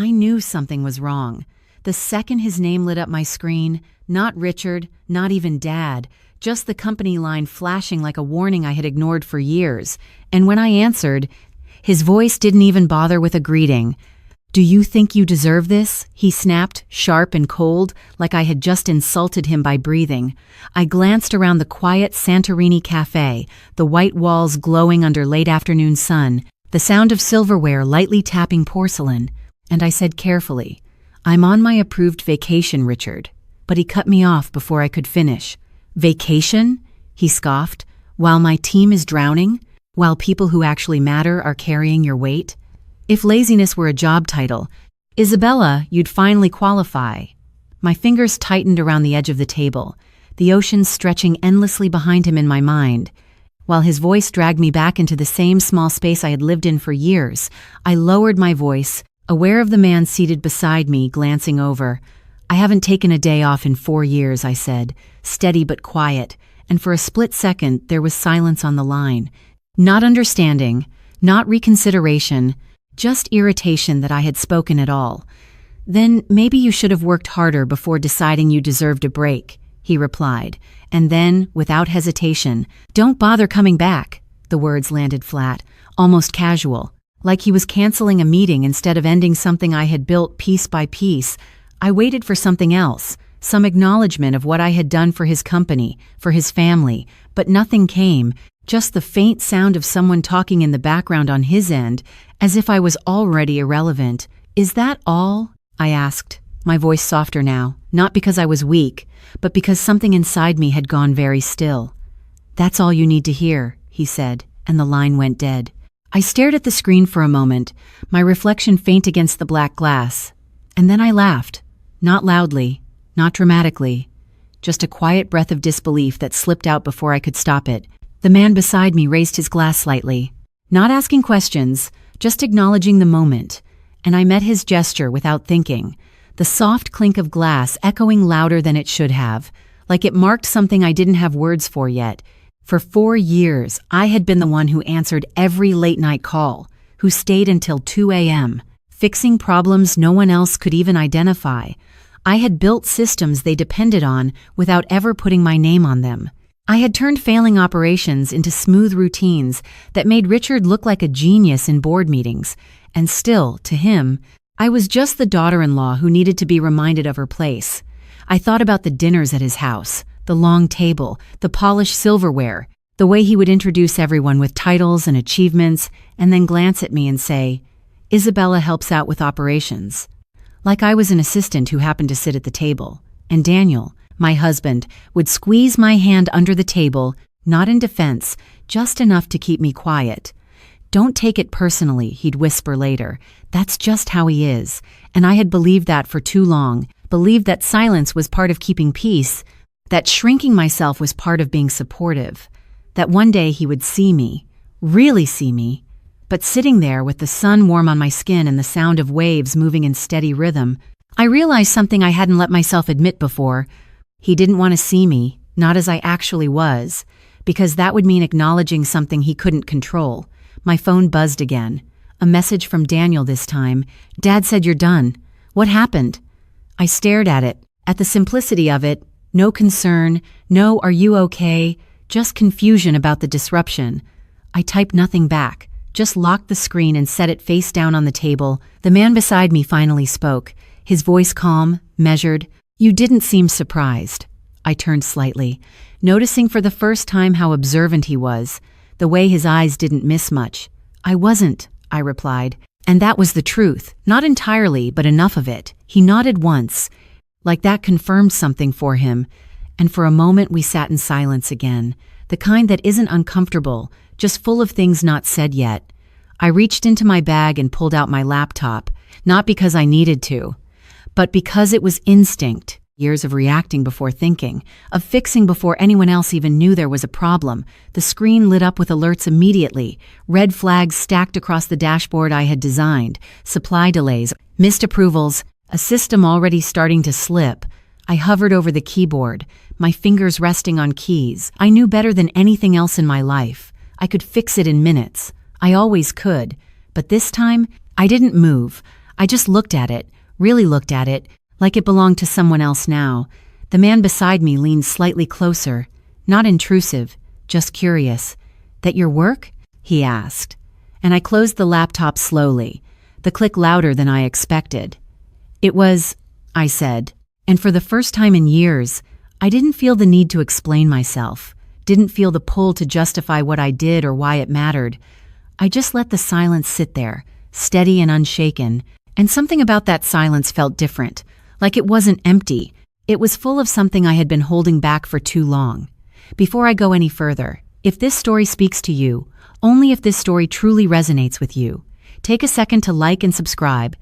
I knew something was wrong. The second his name lit up my screen, not Richard, not even Dad, just the company line flashing like a warning I had ignored for years. And when I answered, his voice didn't even bother with a greeting. "Do you think you deserve this?" he snapped, sharp and cold, like I had just insulted him by breathing. I glanced around the quiet Santorini cafe, the white walls glowing under late afternoon sun, the sound of silverware lightly tapping porcelain, and I said carefully, "I'm on my approved vacation, Richard." But he cut me off before I could finish. "Vacation?" he scoffed. "While my team is drowning? While people who actually matter are carrying your weight? If laziness were a job title, Isabella, you'd finally qualify." My fingers tightened around the edge of the table, the ocean stretching endlessly behind him in my mind. While his voice dragged me back into the same small space I had lived in for years, I lowered my voice, aware of the man seated beside me, glancing over. "I haven't taken a day off in 4 years," I said, steady but quiet, and for a split second there was silence on the line. Not understanding, not reconsideration, just irritation that I had spoken at all. "Then maybe you should have worked harder before deciding you deserved a break," he replied, and then, without hesitation, "Don't bother coming back." The words landed flat, almost casual, like he was canceling a meeting instead of ending something I had built piece by piece. I waited for something else, some acknowledgement of what I had done for his company, for his family, but nothing came, just the faint sound of someone talking in the background on his end, as if I was already irrelevant. "Is that all?" I asked, my voice softer now, not because I was weak, but because something inside me had gone very still. "That's all you need to hear," he said, and the line went dead. I stared at the screen for a moment, my reflection faint against the black glass, and then I laughed. Not loudly, not dramatically, just a quiet breath of disbelief that slipped out before I could stop it. The man beside me raised his glass slightly, not asking questions, just acknowledging the moment, and I met his gesture without thinking, the soft clink of glass echoing louder than it should have, like it marked something I didn't have words for yet. For 4 years, I had been the one who answered every late-night call, who stayed until 2 a.m., fixing problems no one else could even identify. I had built systems they depended on without ever putting my name on them. I had turned failing operations into smooth routines that made Richard look like a genius in board meetings, and still, to him, I was just the daughter-in-law who needed to be reminded of her place. I thought about the dinners at his house, the long table, the polished silverware, the way he would introduce everyone with titles and achievements, and then glance at me and say, "Isabella helps out with operations." Like I was an assistant who happened to sit at the table. And Daniel, my husband, would squeeze my hand under the table, not in defense, just enough to keep me quiet. "Don't take it personally," he'd whisper later. "That's just how he is." And I had believed that for too long, believed that silence was part of keeping peace, that shrinking myself was part of being supportive, that one day he would see me, really see me. But sitting there with the sun warm on my skin and the sound of waves moving in steady rhythm, I realized something I hadn't let myself admit before. He didn't want to see me, not as I actually was, because that would mean acknowledging something he couldn't control. My phone buzzed again. A message from Daniel this time. "Dad said you're done. What happened?" I stared at it, at the simplicity of it. No concern, no "are you okay?" Just confusion about the disruption. I typed nothing back, just locked the screen and set it face down on the table. The man beside me finally spoke, his voice calm, measured. "You didn't seem surprised." I turned slightly, noticing for the first time how observant he was, the way his eyes didn't miss much. "I wasn't," I replied, and that was the truth, not entirely, but enough of it. He nodded once, like that confirmed something for him, and for a moment we sat in silence again, the kind that isn't uncomfortable, just full of things not said yet. I reached into my bag and pulled out my laptop, not because I needed to, but because it was instinct. Years of reacting before thinking, of fixing before anyone else even knew there was a problem. The screen lit up with alerts immediately, red flags stacked across the dashboard I had designed, supply delays, missed approvals, a system already starting to slip. I hovered over the keyboard, my fingers resting on keys. I knew better than anything else in my life. I could fix it in minutes. I always could. But this time, I didn't move. I just looked at it, really looked at it, like it belonged to someone else now. The man beside me leaned slightly closer, not intrusive, just curious. "That your work?" he asked. And I closed the laptop slowly, the click louder than I expected. "It was," I said, and for the first time in years, I didn't feel the need to explain myself, didn't feel the pull to justify what I did or why it mattered. I just let the silence sit there, steady and unshaken, and something about that silence felt different, like it wasn't empty. It was full of something I had been holding back for too long. Before I go any further, if this story speaks to you, only if this story truly resonates with you, take a second to like and subscribe,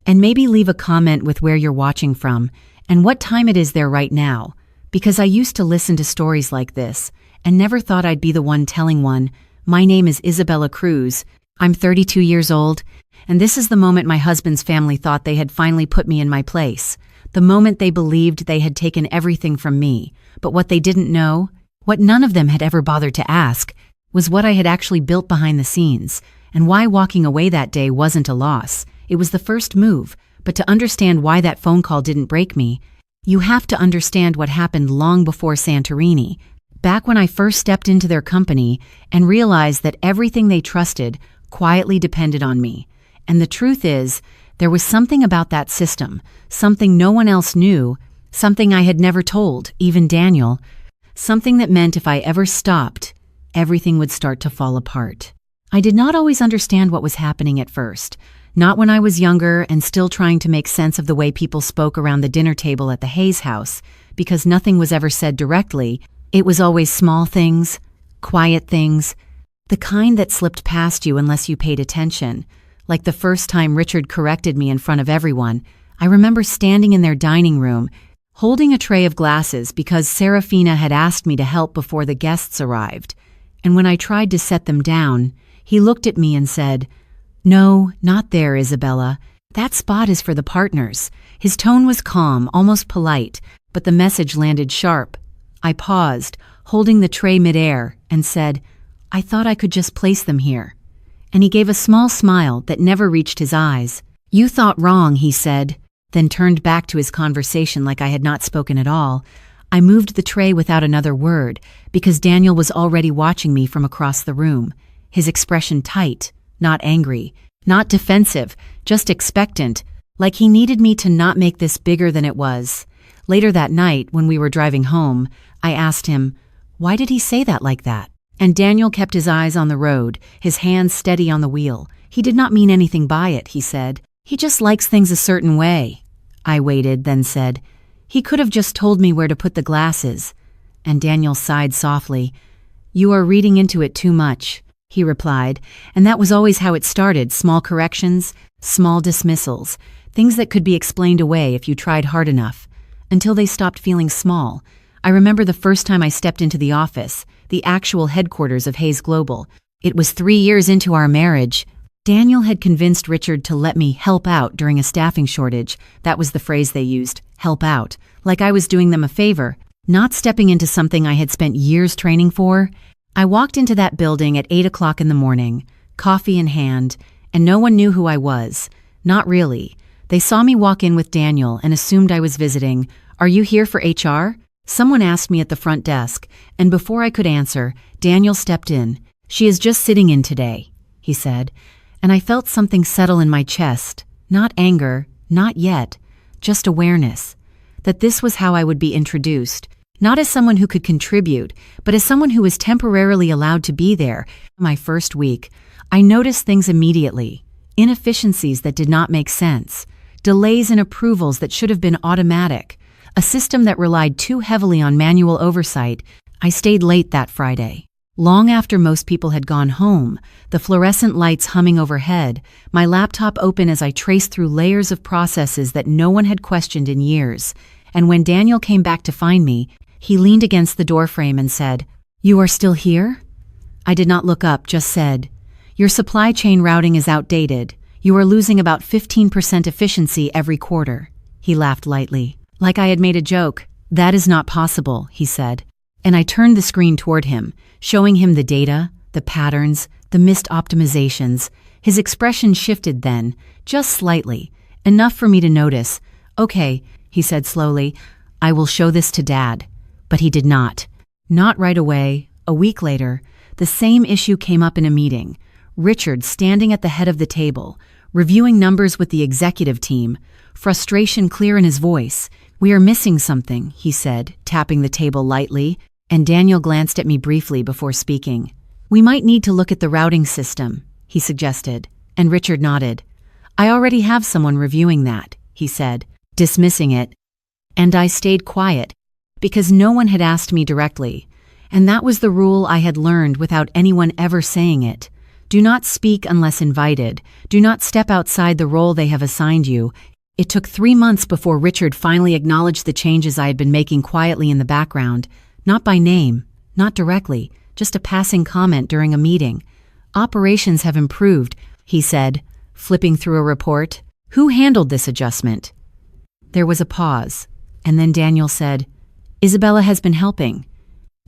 and maybe leave a comment with where you're watching from and what time it is there right now, because I used to listen to stories like this and never thought I'd be the one telling one. My name is Isabella Cruz. I'm 32 years old, and this is the moment my husband's family thought they had finally put me in my place, the moment they believed they had taken everything from me. But what they didn't know, what none of them had ever bothered to ask, was what I had actually built behind the scenes, and why walking away that day wasn't a loss. It was the first move, but to understand why that phone call didn't break me, you have to understand what happened long before Santorini, back when I first stepped into their company and realized that everything they trusted quietly depended on me. And the truth is, there was something about that system, something no one else knew, something I had never told, even Daniel, something that meant if I ever stopped, everything would start to fall apart. I did not always understand what was happening at first, not when I was younger and still trying to make sense of the way people spoke around the dinner table at the Hayes house, because nothing was ever said directly. It was always small things, quiet things, the kind that slipped past you unless you paid attention. Like the first time Richard corrected me in front of everyone, I remember standing in their dining room, holding a tray of glasses because Serafina had asked me to help before the guests arrived. And when I tried to set them down, he looked at me and said, "No, not there, Isabella. That spot is for the partners." His tone was calm, almost polite, but the message landed sharp. I paused, holding the tray midair, and said, "I thought I could just place them here." And he gave a small smile that never reached his eyes. "You thought wrong," he said, then turned back to his conversation like I had not spoken at all. I moved the tray without another word, because Daniel was already watching me from across the room, his expression tight, not angry, not defensive, just expectant, like he needed me to not make this bigger than it was. Later that night, when we were driving home, I asked him, "Why did he say that like that?" And Daniel kept his eyes on the road, his hands steady on the wheel. "He did not mean anything by it," he said. "He just likes things a certain way." I waited, then said, "He could have just told me where to put the glasses." And Daniel sighed softly. "You are reading into it too much," he replied, and that was always how it started, small corrections, small dismissals, things that could be explained away if you tried hard enough, until they stopped feeling small. I remember the first time I stepped into the office, the actual headquarters of Hayes Global. It was 3 years into our marriage. Daniel had convinced Richard to let me help out during a staffing shortage. That was the phrase they used, help out, like I was doing them a favor, not stepping into something I had spent years training for. I walked into that building at 8 o'clock in the morning, coffee in hand, and no one knew who I was. Not really. They saw me walk in with Daniel and assumed I was visiting. "Are you here for HR?" Someone asked me at the front desk, and before I could answer, Daniel stepped in. "She is just sitting in today," he said, and I felt something settle in my chest. Not anger, not yet, just awareness. That this was how I would be introduced, not as someone who could contribute, but as someone who was temporarily allowed to be there. My first week, I noticed things immediately. Inefficiencies that did not make sense. Delays in approvals that should have been automatic. A system that relied too heavily on manual oversight. I stayed late that Friday. Long after most people had gone home, the fluorescent lights humming overhead, my laptop open as I traced through layers of processes that no one had questioned in years. And when Daniel came back to find me, he leaned against the doorframe and said, "You are still here?" I did not look up, just said, "Your supply chain routing is outdated. You are losing about 15% efficiency every quarter." He laughed lightly, like I had made a joke. "That is not possible," he said. And I turned the screen toward him, showing him the data, the patterns, the missed optimizations. His expression shifted then, just slightly, enough for me to notice. "Okay," he said slowly, "I will show this to Dad." But he did not. Not right away. A week later, the same issue came up in a meeting. Richard standing at the head of the table, reviewing numbers with the executive team, frustration clear in his voice. "We are missing something," he said, tapping the table lightly, and Daniel glanced at me briefly before speaking. "We might need to look at the routing system," he suggested, and Richard nodded. "I already have someone reviewing that," he said, dismissing it. And I stayed quiet, because no one had asked me directly, and that was the rule I had learned without anyone ever saying it. Do not speak unless invited. Do not step outside the role they have assigned you. It took 3 months before Richard finally acknowledged the changes I had been making quietly in the background, not by name, not directly, just a passing comment during a meeting. "Operations have improved," he said, flipping through a report. "Who handled this adjustment?" There was a pause, and then Daniel said, "Isabella has been helping."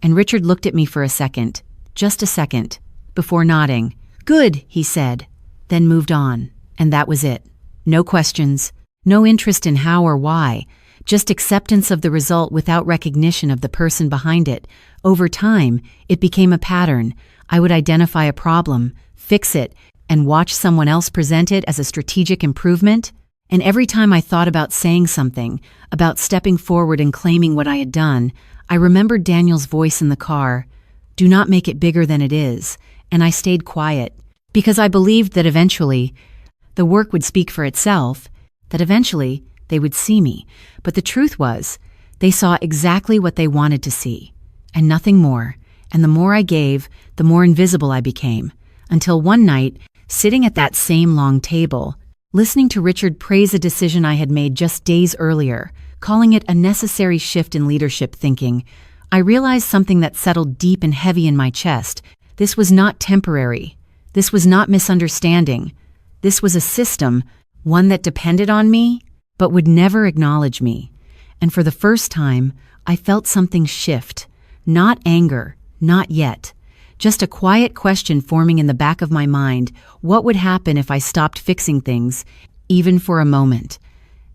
And Richard looked at me for a second, just a second, before nodding. "Good," he said, then moved on, and that was it. No questions, no interest in how or why, just acceptance of the result without recognition of the person behind it. Over time, it became a pattern. I would identify a problem, fix it, and watch someone else present it as a strategic improvement. And every time I thought about saying something, about stepping forward and claiming what I had done, I remembered Daniel's voice in the car. "Do not make it bigger than it is." And I stayed quiet, because I believed that eventually the work would speak for itself, that eventually they would see me. But the truth was, they saw exactly what they wanted to see, and nothing more. And the more I gave, the more invisible I became, until one night, sitting at that same long table, listening to Richard praise a decision I had made just days earlier, calling it a necessary shift in leadership thinking, I realized something that settled deep and heavy in my chest. This was not temporary. This was not misunderstanding. This was a system, one that depended on me, but would never acknowledge me. And for the first time, I felt something shift. Not anger, not yet. Just a quiet question forming in the back of my mind. What would happen if I stopped fixing things, even for a moment?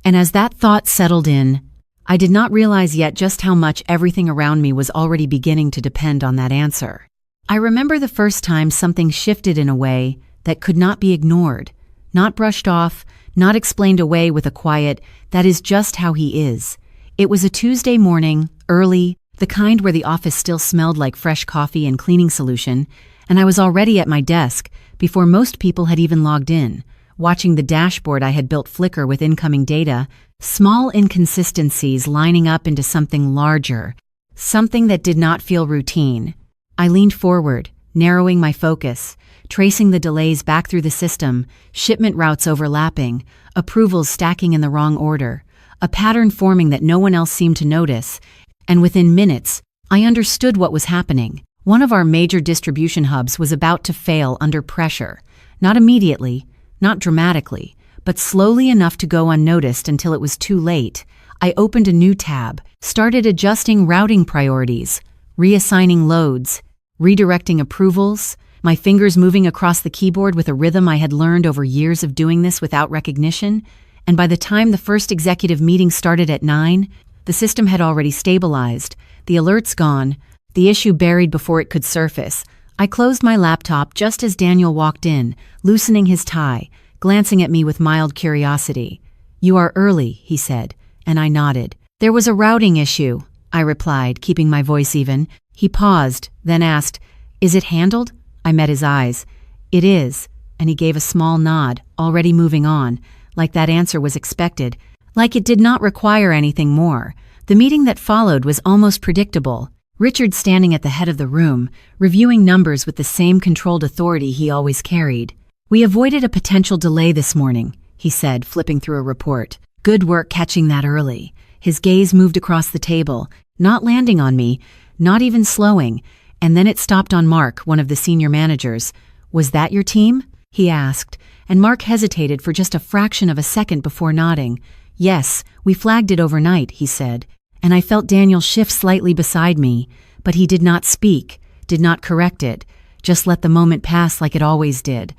And as that thought settled in, I did not realize yet just how much everything around me was already beginning to depend on that answer. I remember the first time something shifted in a way that could not be ignored, not brushed off, not explained away with a quiet, "That is just how he is." It was a Tuesday morning, early, the kind where the office still smelled like fresh coffee and cleaning solution, and I was already at my desk before most people had even logged in, watching the dashboard I had built flicker with incoming data, small inconsistencies lining up into something larger, something that did not feel routine. I leaned forward, narrowing my focus, tracing the delays back through the system, shipment routes overlapping, approvals stacking in the wrong order, a pattern forming that no one else seemed to notice, and within minutes, I understood what was happening. One of our major distribution hubs was about to fail under pressure, not immediately, not dramatically, but slowly enough to go unnoticed until it was too late. I opened a new tab, started adjusting routing priorities, reassigning loads, redirecting approvals, my fingers moving across the keyboard with a rhythm I had learned over years of doing this without recognition. And by the time the first executive meeting started at 9, the system had already stabilized, the alerts gone, the issue buried before it could surface. I closed my laptop just as Daniel walked in, loosening his tie, glancing at me with mild curiosity. "You are early," he said, and I nodded. "There was a routing issue," I replied, keeping my voice even. He paused, then asked, "Is it handled?" I met his eyes. "It is," and he gave a small nod, already moving on, like that answer was expected, like it did not require anything more. The meeting that followed was almost predictable. Richard standing at the head of the room, reviewing numbers with the same controlled authority he always carried. "We avoided a potential delay this morning," he said, flipping through a report. "Good work catching that early." His gaze moved across the table, not landing on me, not even slowing, and then it stopped on Mark, one of the senior managers. "Was that your team?" he asked, and Mark hesitated for just a fraction of a second before nodding. "Yes, we flagged it overnight," he said, and I felt Daniel shift slightly beside me, but he did not speak, did not correct it, just let the moment pass like it always did.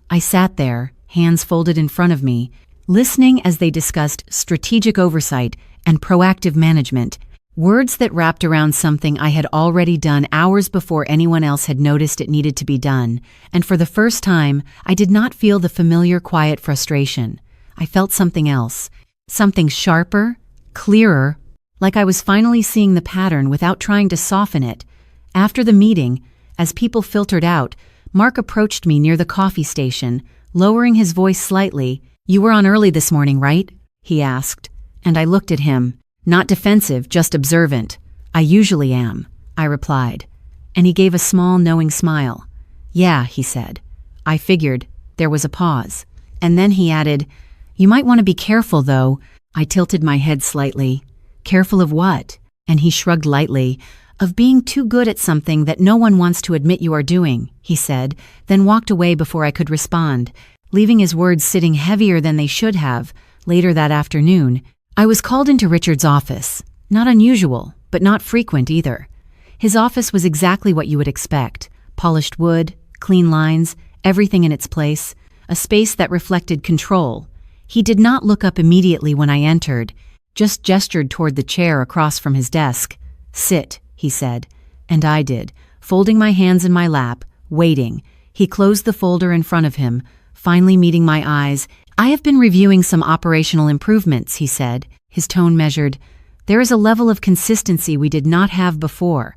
I sat there, hands folded in front of me, listening as they discussed strategic oversight and proactive management, words that wrapped around something I had already done hours before anyone else had noticed it needed to be done, and for the first time, I did not feel the familiar quiet frustration. I felt something else, something sharper, clearer, like I was finally seeing the pattern without trying to soften it. After the meeting, as people filtered out, Mark approached me near the coffee station, lowering his voice slightly. "You were on early this morning, right?" he asked, and I looked at him. Not defensive, just observant. "I usually am," I replied, and he gave a small, knowing smile. "Yeah," he said. I figured. There was a pause, and then he added, "You might want to be careful, though." I tilted my head slightly. "Careful of what?" And he shrugged lightly. "Of being too good at something that no one wants to admit you are doing," he said, then walked away before I could respond, leaving his words sitting heavier than they should have. Later that afternoon, I was called into Richard's office. Not unusual, but not frequent either. His office was exactly what you would expect. Polished wood, clean lines, everything in its place, a space that reflected control. He did not look up immediately when I entered, just gestured toward the chair across from his desk. "Sit," he said, and I did, folding my hands in my lap, waiting. He closed the folder in front of him, finally meeting my eyes. "I have been reviewing some operational improvements," he said, his tone measured. "There is a level of consistency we did not have before."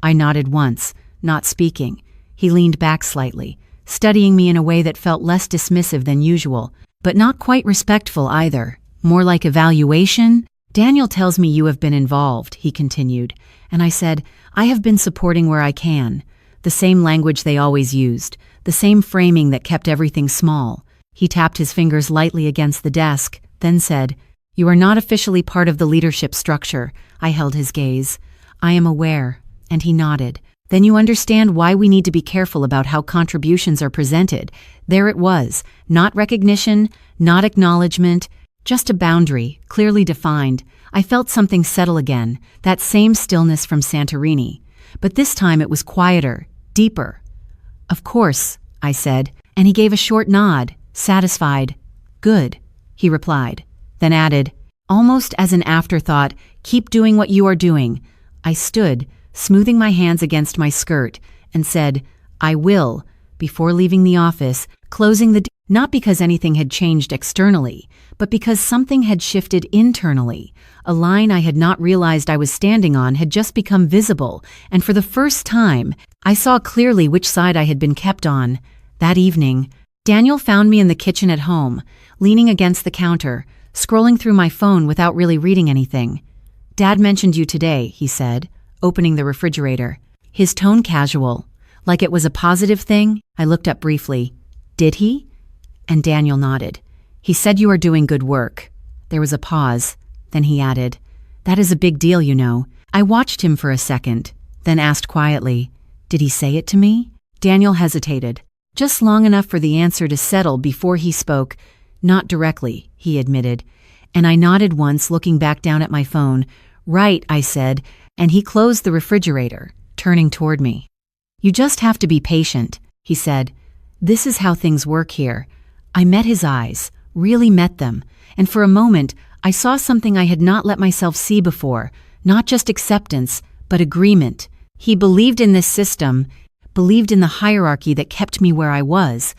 I nodded once, not speaking. He leaned back slightly, studying me in a way that felt less dismissive than usual, but not quite respectful either. More like evaluation. "Daniel tells me you have been involved," he continued, and I said, "I have been supporting where I can." The same language they always used, the same framing that kept everything small. He tapped his fingers lightly against the desk, then said, "You are not officially part of the leadership structure." I held his gaze. "I am aware," and he nodded. "Then you understand why we need to be careful about how contributions are presented." There it was, not recognition, not acknowledgement, just a boundary, clearly defined. I felt something settle again, that same stillness from Santorini. But this time it was quieter, deeper. "Of course," I said, and he gave a short nod. Satisfied. "Good," he replied, then added, almost as an afterthought, "Keep doing what you are doing." I stood, smoothing my hands against my skirt, and said, "I will," before leaving the office, closing the door, not because anything had changed externally, but because something had shifted internally. A line I had not realized I was standing on had just become visible, and for the first time, I saw clearly which side I had been kept on. That evening, Daniel found me in the kitchen at home, leaning against the counter, scrolling through my phone without really reading anything. "Dad mentioned you today," he said, opening the refrigerator. His tone casual, like it was a positive thing. I looked up briefly. "Did he?" And Daniel nodded. "He said you are doing good work." There was a pause. Then he added, "That is a big deal, you know." I watched him for a second, then asked quietly, "Did he say it to me?" Daniel hesitated. Just long enough for the answer to settle before he spoke. "Not directly," he admitted, and I nodded once, looking back down at my phone. "Right," I said, and he closed the refrigerator, turning toward me. "You just have to be patient," he said. "This is how things work here." I met his eyes, really met them, and for a moment, I saw something I had not let myself see before, not just acceptance, but agreement. He believed in this system, believed in the hierarchy that kept me where I was,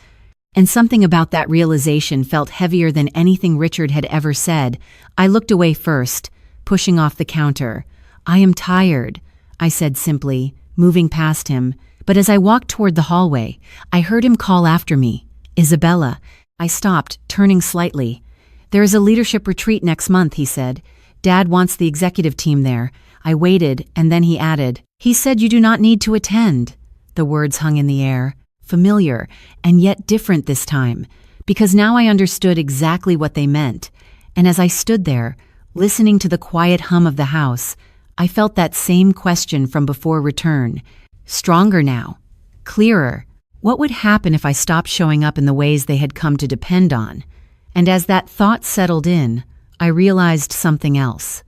and something about that realization felt heavier than anything Richard had ever said. I looked away first, pushing off the counter. "I am tired," I said simply, moving past him, but as I walked toward the hallway, I heard him call after me, "Isabella." I stopped, turning slightly. "There is a leadership retreat next month," he said. "Dad wants the executive team there." I waited, and then he added, "He said you do not need to attend." The words hung in the air, familiar, and yet different this time, because now I understood exactly what they meant. And as I stood there, listening to the quiet hum of the house, I felt that same question from before return. Stronger now, clearer. What would happen if I stopped showing up in the ways they had come to depend on? And as that thought settled in, I realized something else.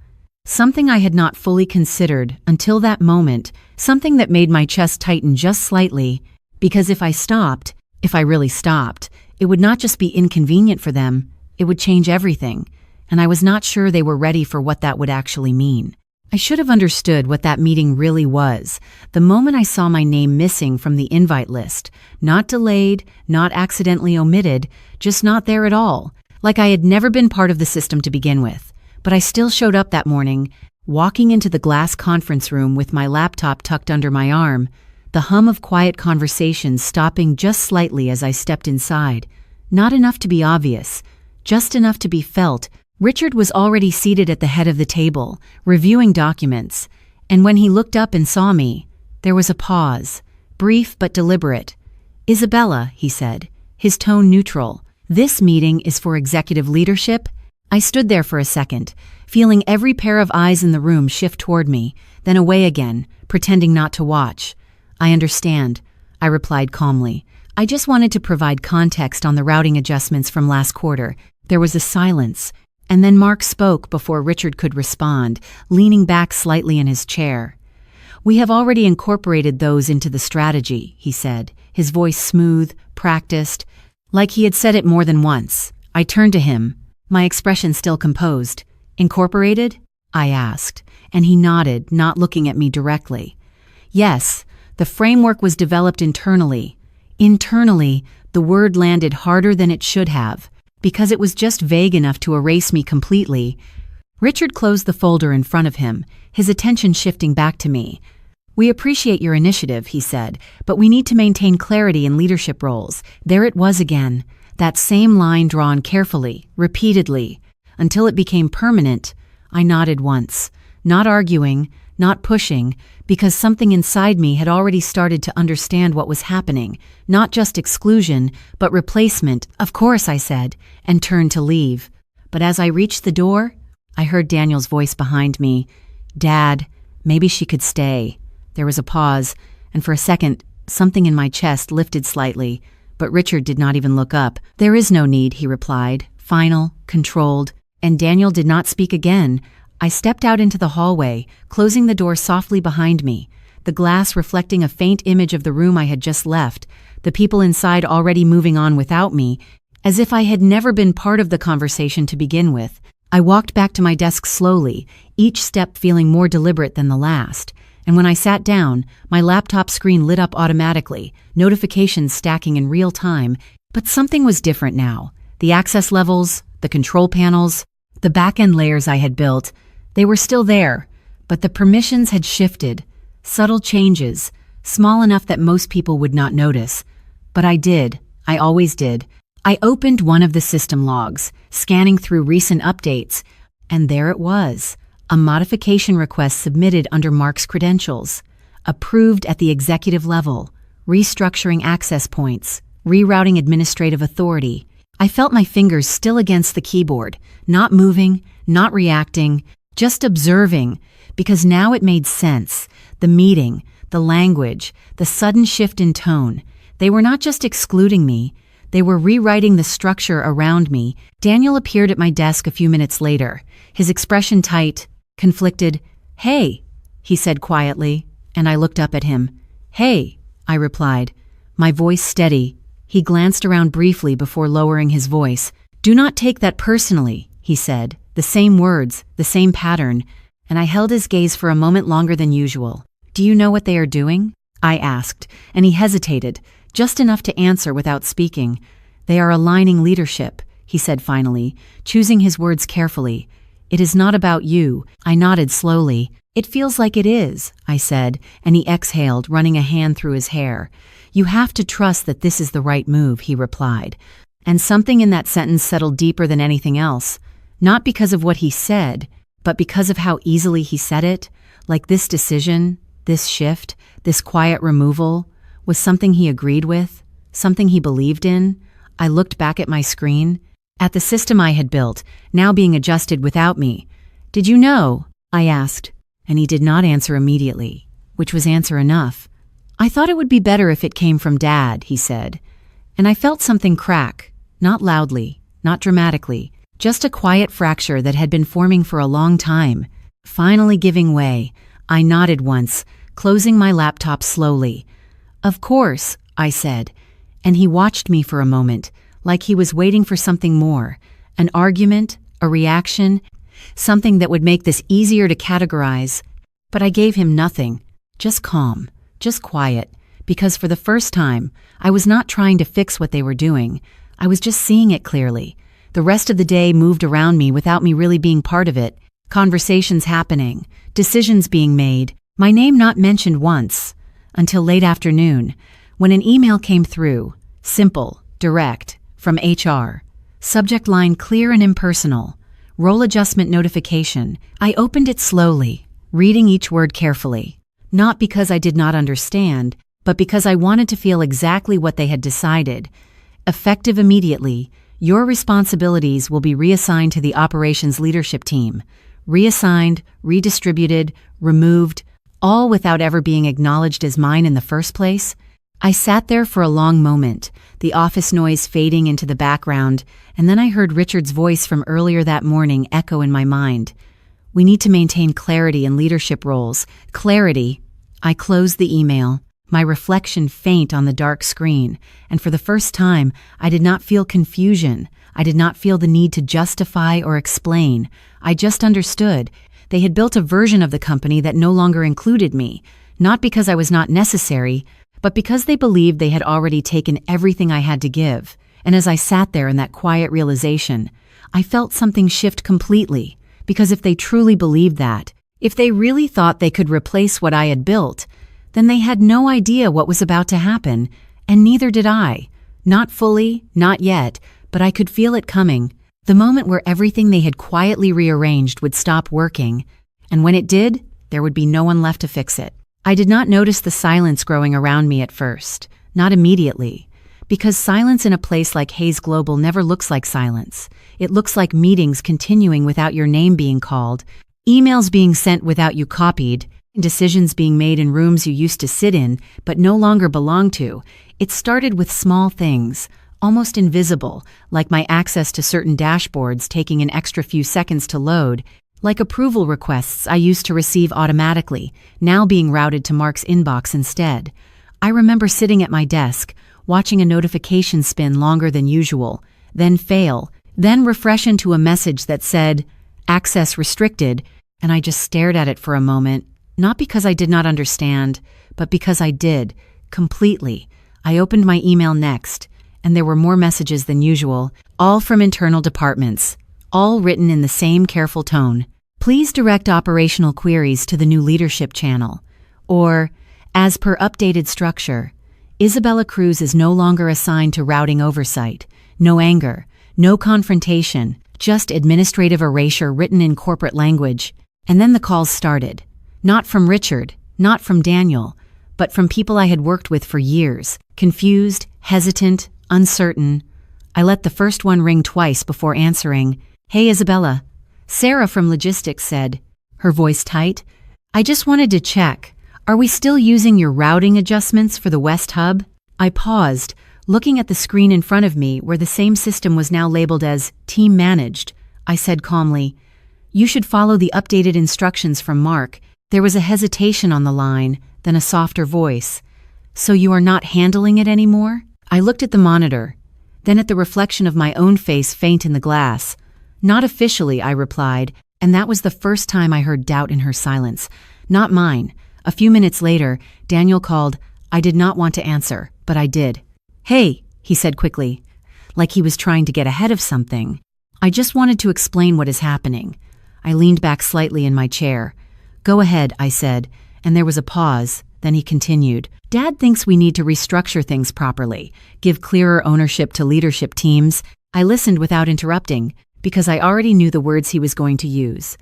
Something I had not fully considered until that moment, something that made my chest tighten just slightly, because if I really stopped, it would not just be inconvenient for them, It would change everything, and I was not sure they were ready for what that would actually mean. I should have understood what that meeting really was the moment I saw my name missing from the invite list. Not delayed, not accidentally omitted, just not there at all. Like I had never been part of the system to begin with. But I still showed up that morning, walking into the glass conference room with my laptop tucked under my arm, the hum of quiet conversations stopping just slightly as I stepped inside. Not enough to be obvious, just enough to be felt. Richard was already seated at the head of the table, reviewing documents, and when he looked up and saw me, there was a pause, brief but deliberate. "Isabella," he said, his tone neutral, "this meeting is for executive leadership." I stood there for a second, feeling every pair of eyes in the room shift toward me, then away again, pretending not to watch. "I understand," I replied calmly. "I just wanted to provide context on the routing adjustments from last quarter." There was a silence. And then Mark spoke before Richard could respond, leaning back slightly in his chair. "We have already incorporated those into the strategy," he said, his voice smooth, practiced, like he had said it more than once. I turned to him, my expression still composed. "Incorporated?" I asked, and he nodded, not looking at me directly. "Yes, the framework was developed internally." Internally, the word landed harder than it should have, because it was just vague enough to erase me completely. Richard closed the folder in front of him, his attention shifting back to me. "We appreciate your initiative," he said, "but we need to maintain clarity in leadership roles." There it was again, that same line drawn carefully, repeatedly, until it became permanent. I nodded once, not arguing, not pushing, because something inside me had already started to understand what was happening, not just exclusion, but replacement. "Of course," I said, and turned to leave. But as I reached the door, I heard Daniel's voice behind me. "Dad, maybe she could stay." There was a pause, and for a second, something in my chest lifted slightly, but Richard did not even look up. "There is no need," he replied, final, controlled, and Daniel did not speak again. I stepped out into the hallway, closing the door softly behind me, the glass reflecting a faint image of the room I had just left, the people inside already moving on without me, as if I had never been part of the conversation to begin with. I walked back to my desk slowly, each step feeling more deliberate than the last, and when I sat down, my laptop screen lit up automatically, notifications stacking in real time. But something was different now. The access levels, the control panels, the back-end layers I had built, they were still there, but the permissions had shifted. Subtle changes, small enough that most people would not notice. But I did. I always did. I opened one of the system logs, scanning through recent updates, and there it was, a modification request submitted under Mark's credentials, approved at the executive level, restructuring access points, rerouting administrative authority. I felt my fingers still against the keyboard, not moving, not reacting, just observing, because now it made sense. The meeting, the language, the sudden shift in tone. They were not just excluding me, they were rewriting the structure around me. Daniel appeared at my desk a few minutes later, his expression tight, conflicted. "Hey," he said quietly, and I looked up at him. "Hey," I replied, my voice steady. He glanced around briefly before lowering his voice. "Do not take that personally," he said, the same words, the same pattern, and I held his gaze for a moment longer than usual. "Do you know what they are doing?" I asked, and he hesitated, just enough to answer without speaking. "They are aligning leadership," he said finally, choosing his words carefully. "It is not about you." I nodded slowly. "It feels like it is," I said, and he exhaled, running a hand through his hair. "You have to trust that this is the right move," he replied. And something in that sentence settled deeper than anything else. Not because of what he said, but because of how easily he said it, like this decision, this shift, this quiet removal, was something he agreed with, something he believed in. I looked back at my screen, at the system I had built, now being adjusted without me. "Did you know?" I asked, and he did not answer immediately, which was answer enough. "I thought it would be better if it came from Dad," he said, and I felt something crack, not loudly, not dramatically, just a quiet fracture that had been forming for a long time, finally giving way. I nodded once, closing my laptop slowly. "Of course," I said, and he watched me for a moment, like he was waiting for something more, An argument, a reaction, something that would make this easier to categorize. But I gave him nothing, just calm, just quiet, because for the first time, I was not trying to fix what they were doing. I was just seeing it clearly. The rest of the day moved around me without me really being part of it. Conversations happening, decisions being made, my name not mentioned once, until late afternoon, when an email came through, simple, direct, from HR. Subject line clear and impersonal. Role adjustment notification. I opened it slowly, reading each word carefully. Not because I did not understand, but because I wanted to feel exactly what they had decided. Effective immediately, your responsibilities will be reassigned to the operations leadership team. Reassigned, redistributed, removed, all without ever being acknowledged as mine in the first place. I sat there for a long moment, the office noise fading into the background, and then I heard Richard's voice from earlier that morning echo in my mind. We need to maintain clarity in leadership roles. Clarity. I closed the email, my reflection faint on the dark screen, and for the first time, I did not feel confusion. I did not feel the need to justify or explain. I just understood. They had built a version of the company that no longer included me, not because I was not necessary, but because they believed they had already taken everything I had to give. And as I sat there in that quiet realization, I felt something shift completely, because if they truly believed that, if they really thought they could replace what I had built, then they had no idea what was about to happen, and neither did I. Not fully, not yet, but I could feel it coming. The moment where everything they had quietly rearranged would stop working, and when it did, there would be no one left to fix it. I did not notice the silence growing around me at first, not immediately, because silence in a place like Hayes Global never looks like silence. It looks like meetings continuing without your name being called, emails being sent without you copied, decisions being made in rooms you used to sit in but no longer belong to. It started with small things, almost invisible, like my access to certain dashboards taking an extra few seconds to load, like approval requests I used to receive automatically, now being routed to Mark's inbox instead. I remember sitting at my desk, watching a notification spin longer than usual, then fail, then refresh into a message that said, "Access restricted," and I just stared at it for a moment, not because I did not understand, but because I did, completely. I opened my email next, and there were more messages than usual, all from internal departments, all written in the same careful tone. Please direct operational queries to the new leadership channel. Or, as per updated structure, Isabella Cruz is no longer assigned to routing oversight. No anger, no confrontation, just administrative erasure written in corporate language. And then the calls started. Not from Richard, not from Daniel, but from people I had worked with for years, confused, hesitant, uncertain. I let the first one ring twice before answering. "Hey, Isabella." Sarah from logistics said, her voice tight. "I just wanted to check. Are we still using your routing adjustments for the West Hub?" I paused, looking at the screen in front of me where the same system was now labeled as Team Managed. I said calmly, "You should follow the updated instructions from Mark." There was a hesitation on the line, then a softer voice. "So you are not handling it anymore?" I looked at the monitor, then at the reflection of my own face faint in the glass. "Not officially," I replied, and that was the first time I heard doubt in her silence. Not mine. A few minutes later, Daniel called. I did not want to answer, but I did. "Hey," he said quickly, like he was trying to get ahead of something. "I just wanted to explain what is happening." I leaned back slightly in my chair. "Go ahead," I said, and there was a pause. Then he continued. "Dad thinks we need to restructure things properly, give clearer ownership to leadership teams." I listened without interrupting, because I already knew the words he was going to use.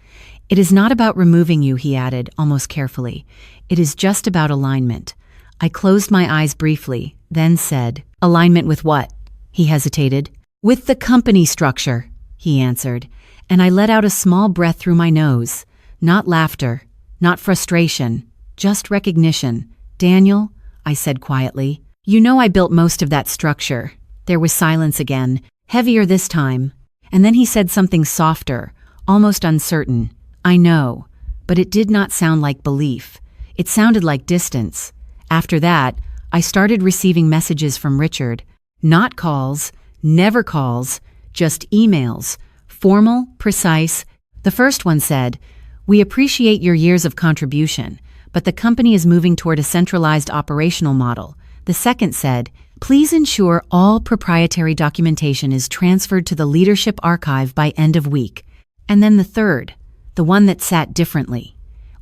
"It is not about removing you," he added, almost carefully. "It is just about alignment." I closed my eyes briefly, then said, "Alignment with what?" He hesitated. "With the company structure," he answered, and I let out a small breath through my nose. Not laughter, not frustration, just recognition. "Daniel," I said quietly, "you know I built most of that structure." There was silence again, heavier this time. And then he said something softer, almost uncertain. "I know," but it did not sound like belief. It sounded like distance. After that, I started receiving messages from Richard. Not calls, never calls, just emails. Formal, precise. The first one said, "We appreciate your years of contribution, but the company is moving toward a centralized operational model." The second said, "Please ensure all proprietary documentation is transferred to the leadership archive by end of week." And then the third, the one that sat differently.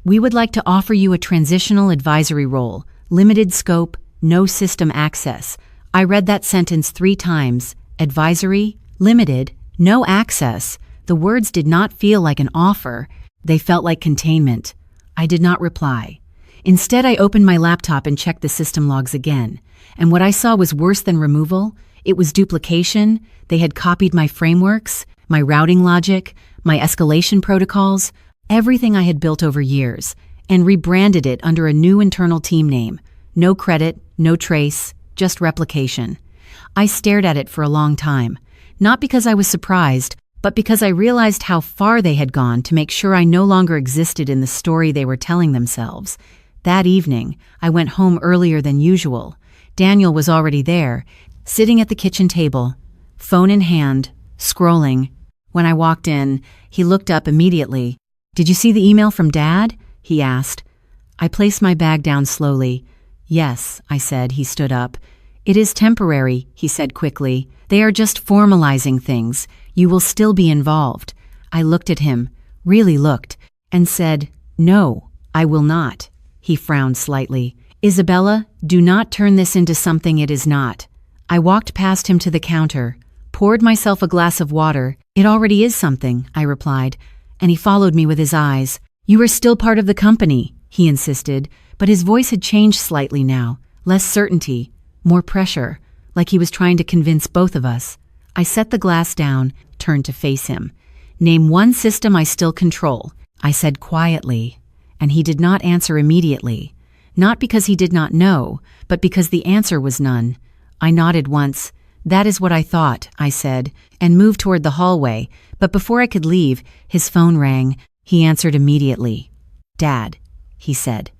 "We would like to offer you a transitional advisory role, limited scope, no system access." I read that sentence 3 times. Advisory, limited, no access. The words did not feel like an offer. They felt like containment. I did not reply. Instead, I opened my laptop and checked the system logs again. And what I saw was worse than removal. It was duplication. They had copied my frameworks, my routing logic, my escalation protocols, everything I had built over years, and rebranded it under a new internal team name. No credit, no trace, just replication. I stared at it for a long time, not because I was surprised, but because I realized how far they had gone to make sure I no longer existed in the story they were telling themselves. That evening, I went home earlier than usual. Daniel was already there, sitting at the kitchen table, phone in hand, scrolling. When I walked in, he looked up immediately. "Did you see the email from Dad?" he asked. I placed my bag down slowly. "Yes," I said. He stood up. "It is temporary," he said quickly. "They are just formalizing things. You will still be involved." I looked at him, really looked, and said, "No, I will not." He frowned slightly. "Isabella, do not turn this into something it is not." I walked past him to the counter, poured myself a glass of water. "It already is something," I replied, and he followed me with his eyes. "You are still part of the company," he insisted, but his voice had changed slightly now, less certainty, more pressure, like he was trying to convince both of us. I set the glass down, turned to face him. "Name one system I still control," I said quietly, and he did not answer immediately. Not because he did not know, but because the answer was none. I nodded once. "That is what I thought," I said, and moved toward the hallway, but before I could leave, his phone rang. He answered immediately. "Dad," he said,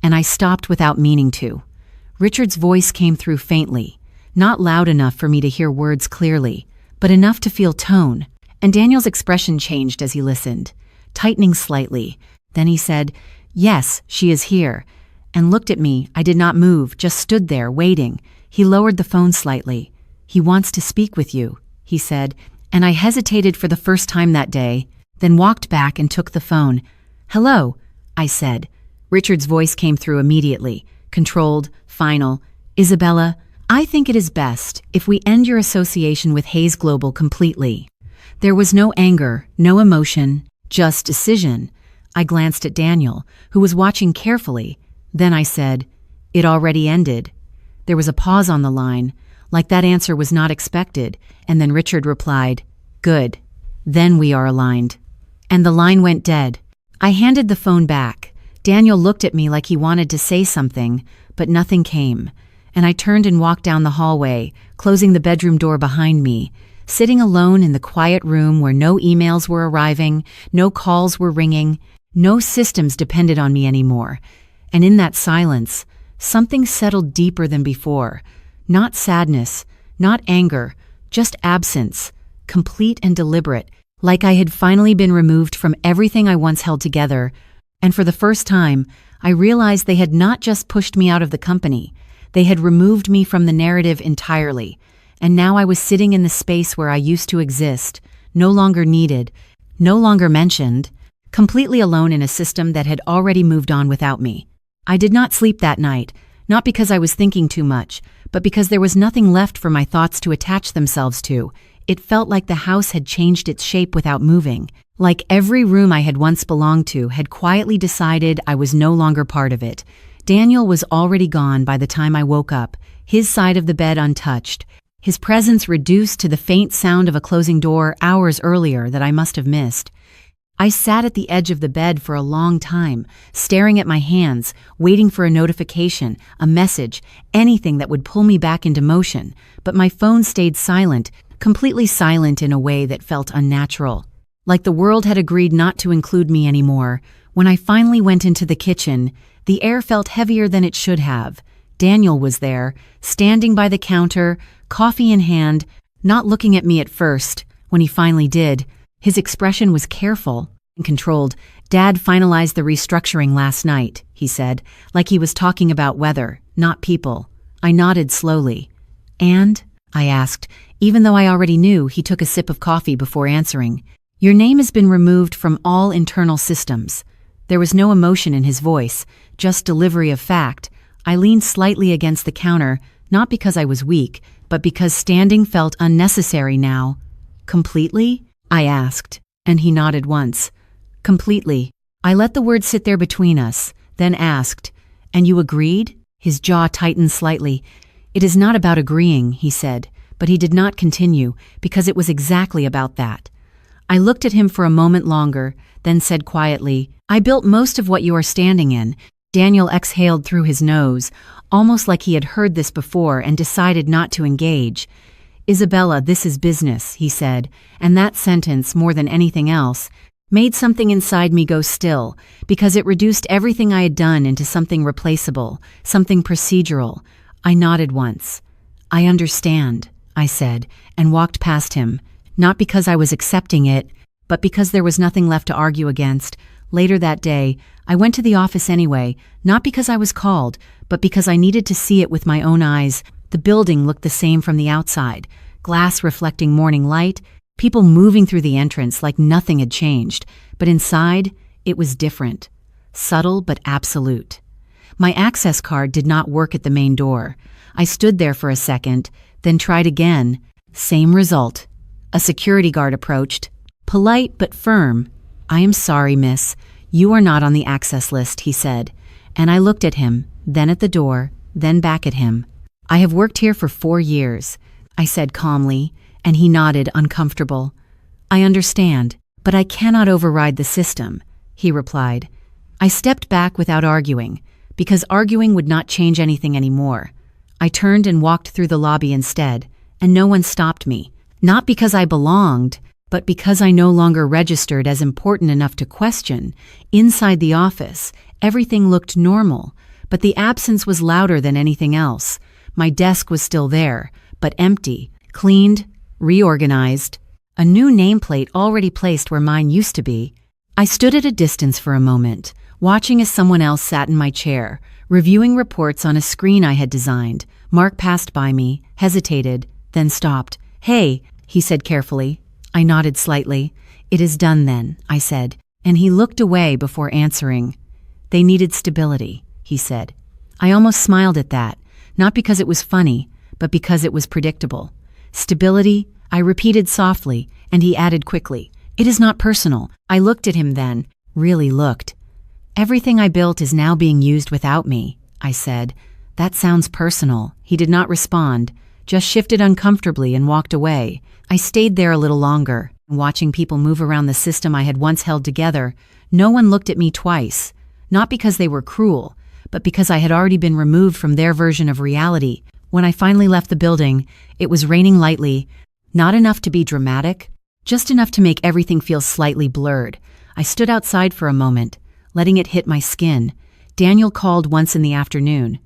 and I stopped without meaning to. Richard's voice came through faintly, not loud enough for me to hear words clearly, but enough to feel tone, and Daniel's expression changed as he listened, tightening slightly. Then he said, "Yes, she is here," and looked at me. I did not move, just stood there, waiting. He lowered the phone slightly. "He wants to speak with you," he said, and I hesitated for the first time that day, then walked back and took the phone. "Hello," I said. Richard's voice came through immediately, controlled, final. "Isabella, I think it is best if we end your association with Hayes Global completely." There was no anger, no emotion, just decision. I glanced at Daniel, who was watching carefully. Then I said, "It already ended." There was a pause on the line, like that answer was not expected, and then Richard replied, "Good. Then we are aligned." And the line went dead. I handed the phone back. Daniel looked at me like he wanted to say something, but nothing came, and I turned and walked down the hallway, closing the bedroom door behind me, sitting alone in the quiet room where no emails were arriving, no calls were ringing, no systems depended on me anymore. And in that silence, something settled deeper than before. Not sadness, not anger, just absence, complete and deliberate, like I had finally been removed from everything I once held together. And for the first time, I realized they had not just pushed me out of the company, they had removed me from the narrative entirely. And now I was sitting in the space where I used to exist, no longer needed, no longer mentioned, completely alone in a system that had already moved on without me. I did not sleep that night, not because I was thinking too much, but because there was nothing left for my thoughts to attach themselves to. It felt like the house had changed its shape without moving, like every room I had once belonged to had quietly decided I was no longer part of it. Daniel was already gone by the time I woke up, his side of the bed untouched, his presence reduced to the faint sound of a closing door hours earlier that I must have missed. I sat at the edge of the bed for a long time, staring at my hands, waiting for a notification, a message, anything that would pull me back into motion, but my phone stayed silent, completely silent in a way that felt unnatural. Like the world had agreed not to include me anymore. When I finally went into the kitchen, the air felt heavier than it should have. Daniel was there, standing by the counter, coffee in hand, not looking at me at first, When he finally did, his expression was careful and controlled. "Dad finalized the restructuring last night," he said, like he was talking about weather, not people. I nodded slowly. "And?" I asked, even though I already knew. He took a sip of coffee before answering. "Your name has been removed from all internal systems." There was no emotion in his voice, just delivery of fact. I leaned slightly against the counter, not because I was weak, but because standing felt unnecessary now. "Completely?" I asked, and he nodded once. "Completely." I let the word sit there between us, then asked, "And you agreed?" His jaw tightened slightly. "It is not about agreeing," he said, but he did not continue, because it was exactly about that. I looked at him for a moment longer, then said quietly, "I built most of what you are standing in." Daniel exhaled through his nose, almost like he had heard this before and decided not to engage. "Isabella, this is business," he said, and that sentence, more than anything else, made something inside me go still, because it reduced everything I had done into something replaceable, something procedural. I nodded once. "I understand," I said, and walked past him, not because I was accepting it, but because there was nothing left to argue against. Later that day, I went to the office anyway, not because I was called, but because I needed to see it with my own eyes. The building looked the same from the outside, glass reflecting morning light, people moving through the entrance like nothing had changed, but inside, it was different. Subtle but absolute. My access card did not work at the main door. I stood there for a second, then tried again. Same result. A security guard approached, polite but firm. "I am sorry, miss. You are not on the access list," he said. And I looked at him, then at the door, then back at him. "I have worked here for 4 years," I said calmly, and he nodded, uncomfortable. "I understand, but I cannot override the system," he replied. I stepped back without arguing, because arguing would not change anything anymore. I turned and walked through the lobby instead, and no one stopped me. Not because I belonged, but because I no longer registered as important enough to question. Inside the office, everything looked normal, but the absence was louder than anything else. My desk was still there, but empty, cleaned, reorganized. A new nameplate already placed where mine used to be. I stood at a distance for a moment, watching as someone else sat in my chair, reviewing reports on a screen I had designed. Mark passed by me, hesitated, then stopped. "Hey," he said carefully. I nodded slightly. "It is done then," I said, and he looked away before answering. "They needed stability," he said. I almost smiled at that, not because it was funny, but because it was predictable. "Stability," I repeated softly, and he added quickly, "It is not personal." I looked at him then, really looked. "Everything I built is now being used without me," I said. "That sounds personal." He did not respond, just shifted uncomfortably and walked away. I stayed there a little longer, watching people move around the system I had once held together. No one looked at me twice, not because they were cruel, but because I had already been removed from their version of reality. When I finally left the building, it was raining lightly, not enough to be dramatic, just enough to make everything feel slightly blurred. I stood outside for a moment, letting it hit my skin. Daniel called once in the afternoon.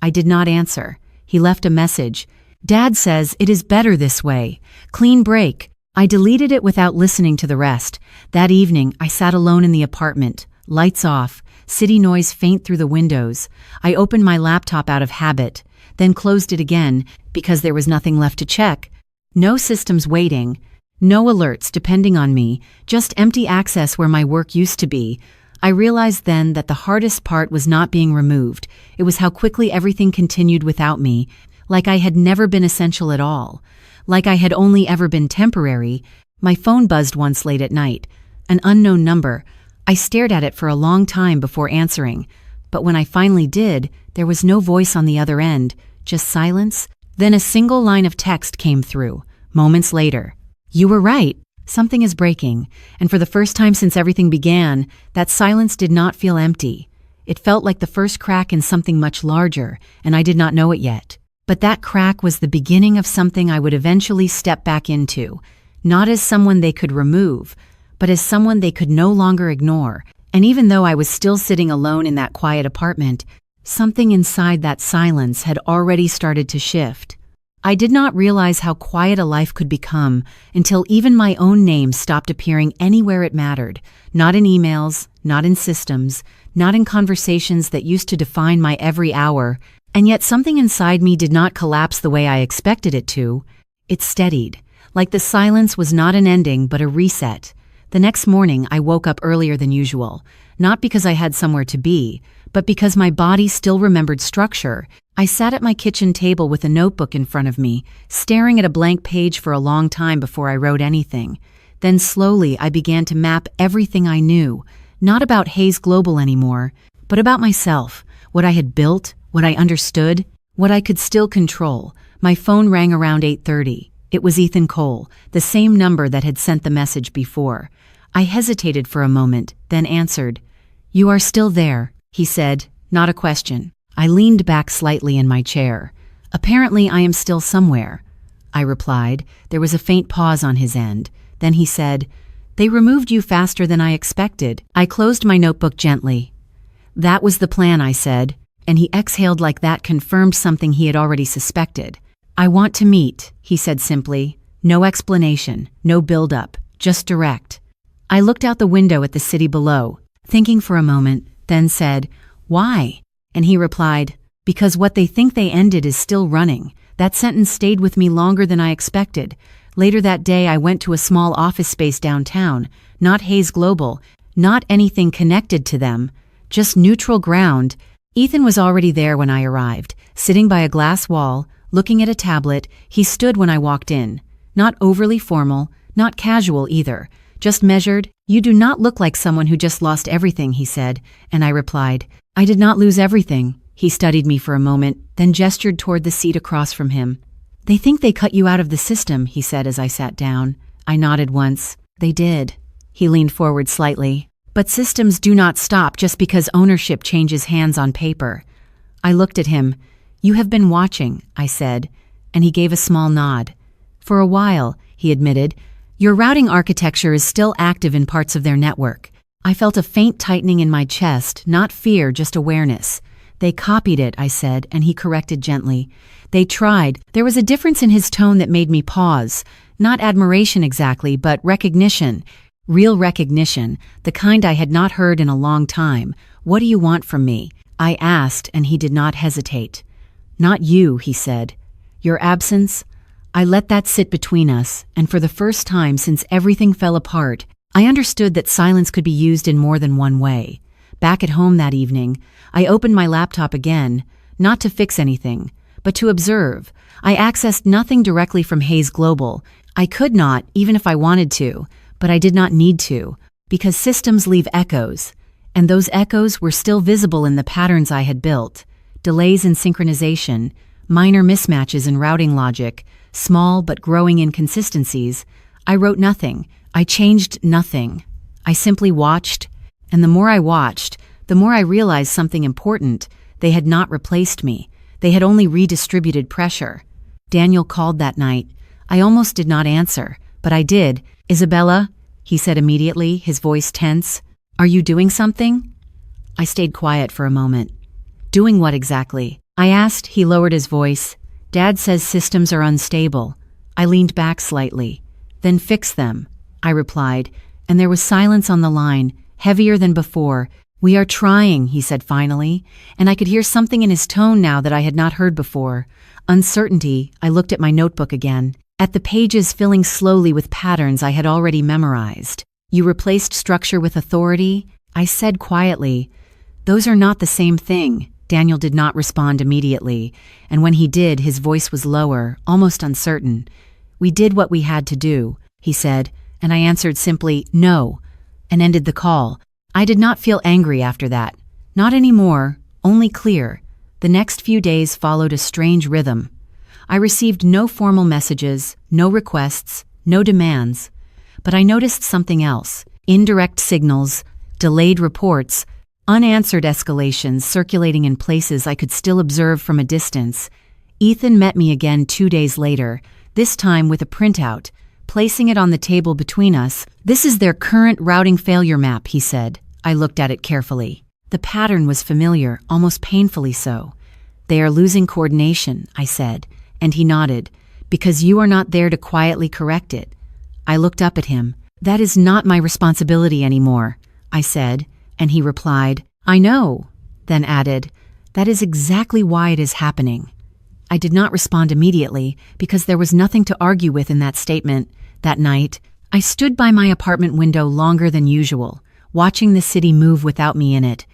I did not answer. He left a message. "Dad says it is better this way. Clean break." I deleted it without listening to the rest. That evening, I sat alone in the apartment, lights off, city noise faint through the windows. I opened my laptop out of habit, then closed it again because there was nothing left to check. No systems waiting, no alerts depending on me, just empty access where my work used to be. I realized then that the hardest part was not being removed. It was how quickly everything continued without me, like I had never been essential at all, like I had only ever been temporary. My phone buzzed once late at night, an unknown number. I stared at it for a long time before answering, but when I finally did, there was no voice on the other end, just silence. Then a single line of text came through, moments later. "You were right. Something is breaking." And for the first time since everything began, that silence did not feel empty. It felt like the first crack in something much larger, and I did not know it yet. But that crack was the beginning of something I would eventually step back into, not as someone they could remove, but as someone they could no longer ignore. And even though I was still sitting alone in that quiet apartment, something inside that silence had already started to shift. I did not realize how quiet a life could become until even my own name stopped appearing anywhere it mattered, not in emails, not in systems, not in conversations that used to define my every hour, and yet something inside me did not collapse the way I expected it to. It steadied, like the silence was not an ending but a reset. The next morning I woke up earlier than usual, not because I had somewhere to be, but because my body still remembered structure. I sat at my kitchen table with a notebook in front of me, staring at a blank page for a long time before I wrote anything. Then slowly I began to map everything I knew, not about Hayes Global anymore, but about myself, what I had built, what I understood, what I could still control. My phone rang around 8:30. It was Ethan Cole, the same number that had sent the message before. I hesitated for a moment, then answered. "You are still there," he said, not a question. I leaned back slightly in my chair. "Apparently I am still somewhere," I replied. There was a faint pause on his end. Then he said, "They removed you faster than I expected." I closed my notebook gently. "That was the plan," I said, and he exhaled like that confirmed something he had already suspected. "I want to meet," he said simply. No explanation, no build-up, just direct. I looked out the window at the city below, thinking for a moment, then said, "Why?" And he replied, "Because what they think they ended is still running." That sentence stayed with me longer than I expected. Later that day I went to a small office space downtown, not Hayes Global, not anything connected to them, just neutral ground. Ethan was already there when I arrived, sitting by a glass wall, looking at a tablet. He stood when I walked in. Not overly formal, not casual either, just measured. "You do not look like someone who just lost everything," he said, and I replied, "I did not lose everything." He studied me for a moment, then gestured toward the seat across from him. "They think they cut you out of the system," he said as I sat down. I nodded once. "They did." He leaned forward slightly. "But systems do not stop just because ownership changes hands on paper." I looked at him. "You have been watching," I said, and he gave a small nod. "For a while," he admitted. "Your routing architecture is still active in parts of their network." I felt a faint tightening in my chest, not fear, just awareness. "They copied it," I said, and he corrected gently. "They tried." There was a difference in his tone that made me pause. Not admiration exactly, but recognition. Real recognition, the kind I had not heard in a long time. "What do you want from me?" I asked, and he did not hesitate. "Not you," he said. "Your absence?" I let that sit between us, and for the first time since everything fell apart, I understood that silence could be used in more than one way. Back at home that evening, I opened my laptop again, not to fix anything, but to observe. I accessed nothing directly from Hayes Global. I could not, even if I wanted to, but I did not need to, because systems leave echoes, and those echoes were still visible in the patterns I had built. Delays in synchronization, minor mismatches in routing logic, small but growing inconsistencies. I wrote nothing. I changed nothing. I simply watched, and the more I watched, the more I realized something important. They had not replaced me. They had only redistributed pressure. Daniel called that night. I almost did not answer, but I did. "Isabella," he said immediately, his voice tense. "Are you doing something?" I stayed quiet for a moment. "Doing what exactly?" I asked. He lowered his voice. "Dad says systems are unstable." I leaned back slightly. "Then fix them," I replied, and there was silence on the line, heavier than before. "We are trying," he said finally, and I could hear something in his tone now that I had not heard before. Uncertainty. I looked at my notebook again, at the pages filling slowly with patterns I had already memorized. "You replaced structure with authority?" I said quietly. "Those are not the same thing." Daniel did not respond immediately, and when he did, his voice was lower, almost uncertain. "We did what we had to do," he said, and I answered simply, "No," and ended the call. I did not feel angry after that. Not anymore, only clear. The next few days followed a strange rhythm. I received no formal messages, no requests, no demands. But I noticed something else. Indirect signals, delayed reports, unanswered escalations circulating in places I could still observe from a distance. Ethan met me again 2 days later, this time with a printout, placing it on the table between us. "This is their current routing failure map," he said. I looked at it carefully. The pattern was familiar, almost painfully so. "They are losing coordination," I said, and he nodded. Because you are not there to quietly correct it. I looked up at him. That is not my responsibility anymore, I said, and he replied, I know, then added, that is exactly why it is happening. I did not respond immediately because there was nothing to argue with in that statement. That night, I stood by my apartment window longer than usual, watching the city move without me in it.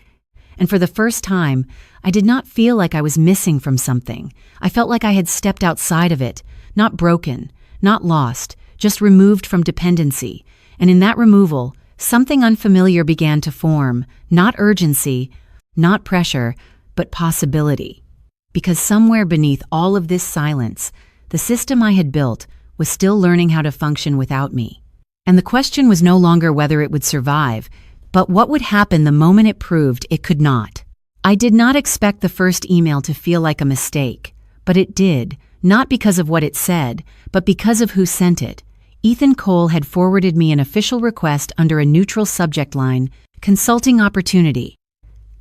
And for the first time, I did not feel like I was missing from something. I felt like I had stepped outside of it, not broken, not lost, just removed from dependency. And in that removal, something unfamiliar began to form, not urgency, not pressure, but possibility. Because somewhere beneath all of this silence, the system I had built was still learning how to function without me. And the question was no longer whether it would survive, but what would happen the moment it proved it could not. I did not expect the first email to feel like a mistake, but it did, not because of what it said, but because of who sent it. Ethan Cole had forwarded me an official request under a neutral subject line, consulting opportunity.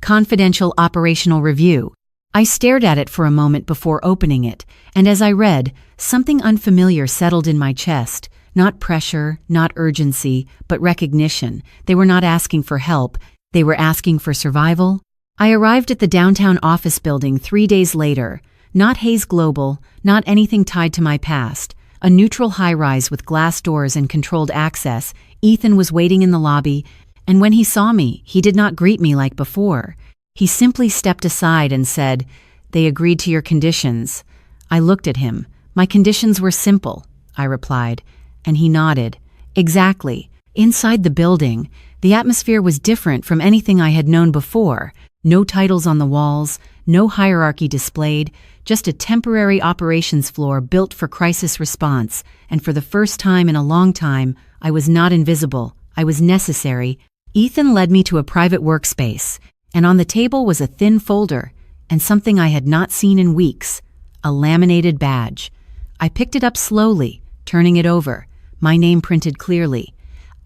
Confidential operational review. I stared at it for a moment before opening it, and as I read, something unfamiliar settled in my chest. Not pressure, not urgency, but recognition. They were not asking for help. They were asking for survival. I arrived at the downtown office building 3 days later. Not Hayes Global, not anything tied to my past. A neutral high-rise with glass doors and controlled access. Ethan was waiting in the lobby, and when he saw me, he did not greet me like before. He simply stepped aside and said, "They agreed to your conditions." I looked at him. "My conditions were simple," I replied, and he nodded. Exactly. Inside the building, the atmosphere was different from anything I had known before. No titles on the walls, no hierarchy displayed, just a temporary operations floor built for crisis response, and for the first time in a long time, I was not invisible. I was necessary. Ethan led me to a private workspace, and on the table was a thin folder, and something I had not seen in weeks, a laminated badge. I picked it up slowly, turning it over, my name printed clearly.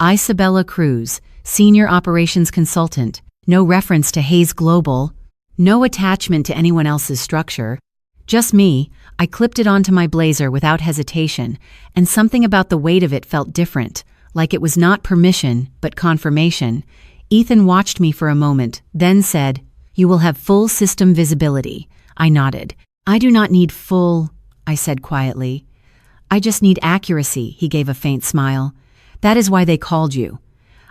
Isabella Cruz, Senior Operations Consultant. No reference to Hayes Global, no attachment to anyone else's structure. Just me. I clipped it onto my blazer without hesitation, and something about the weight of it felt different, like it was not permission, but confirmation. Ethan watched me for a moment, then said, "You will have full system visibility." I nodded. "I do not need full," I said quietly. "I just need accuracy," he gave a faint smile. "That is why they called you."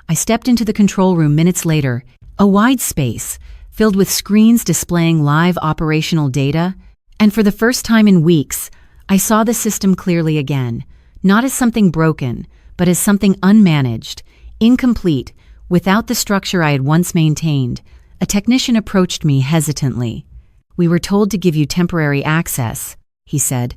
I stepped into the control room minutes later, a wide space, filled with screens displaying live operational data, and for the first time in weeks, I saw the system clearly again, not as something broken, but as something unmanaged, incomplete, without the structure I had once maintained. A technician approached me hesitantly. "We were told to give you temporary access," he said.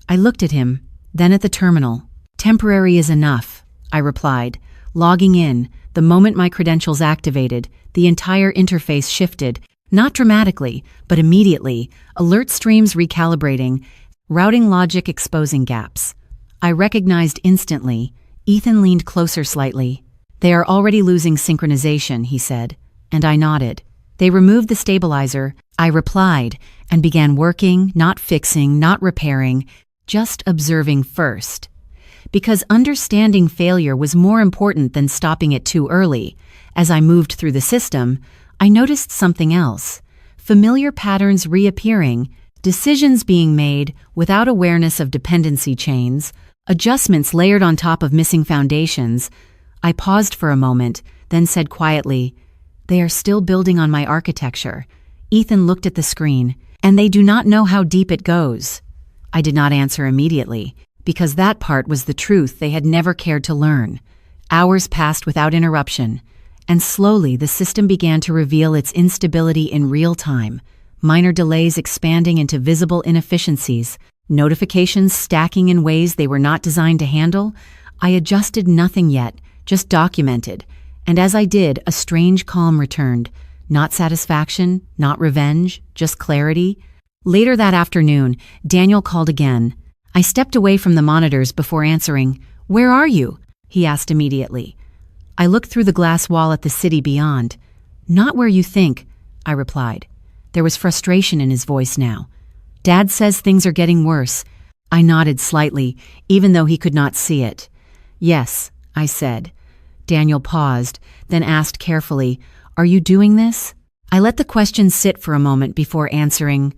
I looked at him, then at the terminal. "Temporary is enough," I replied, logging in. The moment my credentials activated, the entire interface shifted, not dramatically, but immediately, alert streams recalibrating, routing logic exposing gaps. I recognized instantly. Ethan leaned closer slightly. "They are already losing synchronization," he said, and I nodded. "They removed the stabilizer," I replied, and began working, not fixing, not repairing, just observing first. Because understanding failure was more important than stopping it too early. As I moved through the system, I noticed something else. Familiar patterns reappearing, decisions being made without awareness of dependency chains, adjustments layered on top of missing foundations. I paused for a moment, then said quietly, "They are still building on my architecture." Ethan looked at the screen, "And they do not know how deep it goes." I did not answer immediately, because that part was the truth they had never cared to learn. Hours passed without interruption, and slowly the system began to reveal its instability in real time, minor delays expanding into visible inefficiencies, notifications stacking in ways they were not designed to handle. I adjusted nothing yet, just documented, and as I did, a strange calm returned. Not satisfaction, not revenge, just clarity. Later that afternoon, Daniel called again. I stepped away from the monitors before answering. "Where are you?" he asked immediately. I looked through the glass wall at the city beyond. "Not where you think," I replied. There was frustration in his voice now. "Dad says things are getting worse. I nodded slightly, even though he could not see it. "Yes," I said. Daniel paused, then asked carefully, "Are you doing this?" I let the question sit for a moment before answering.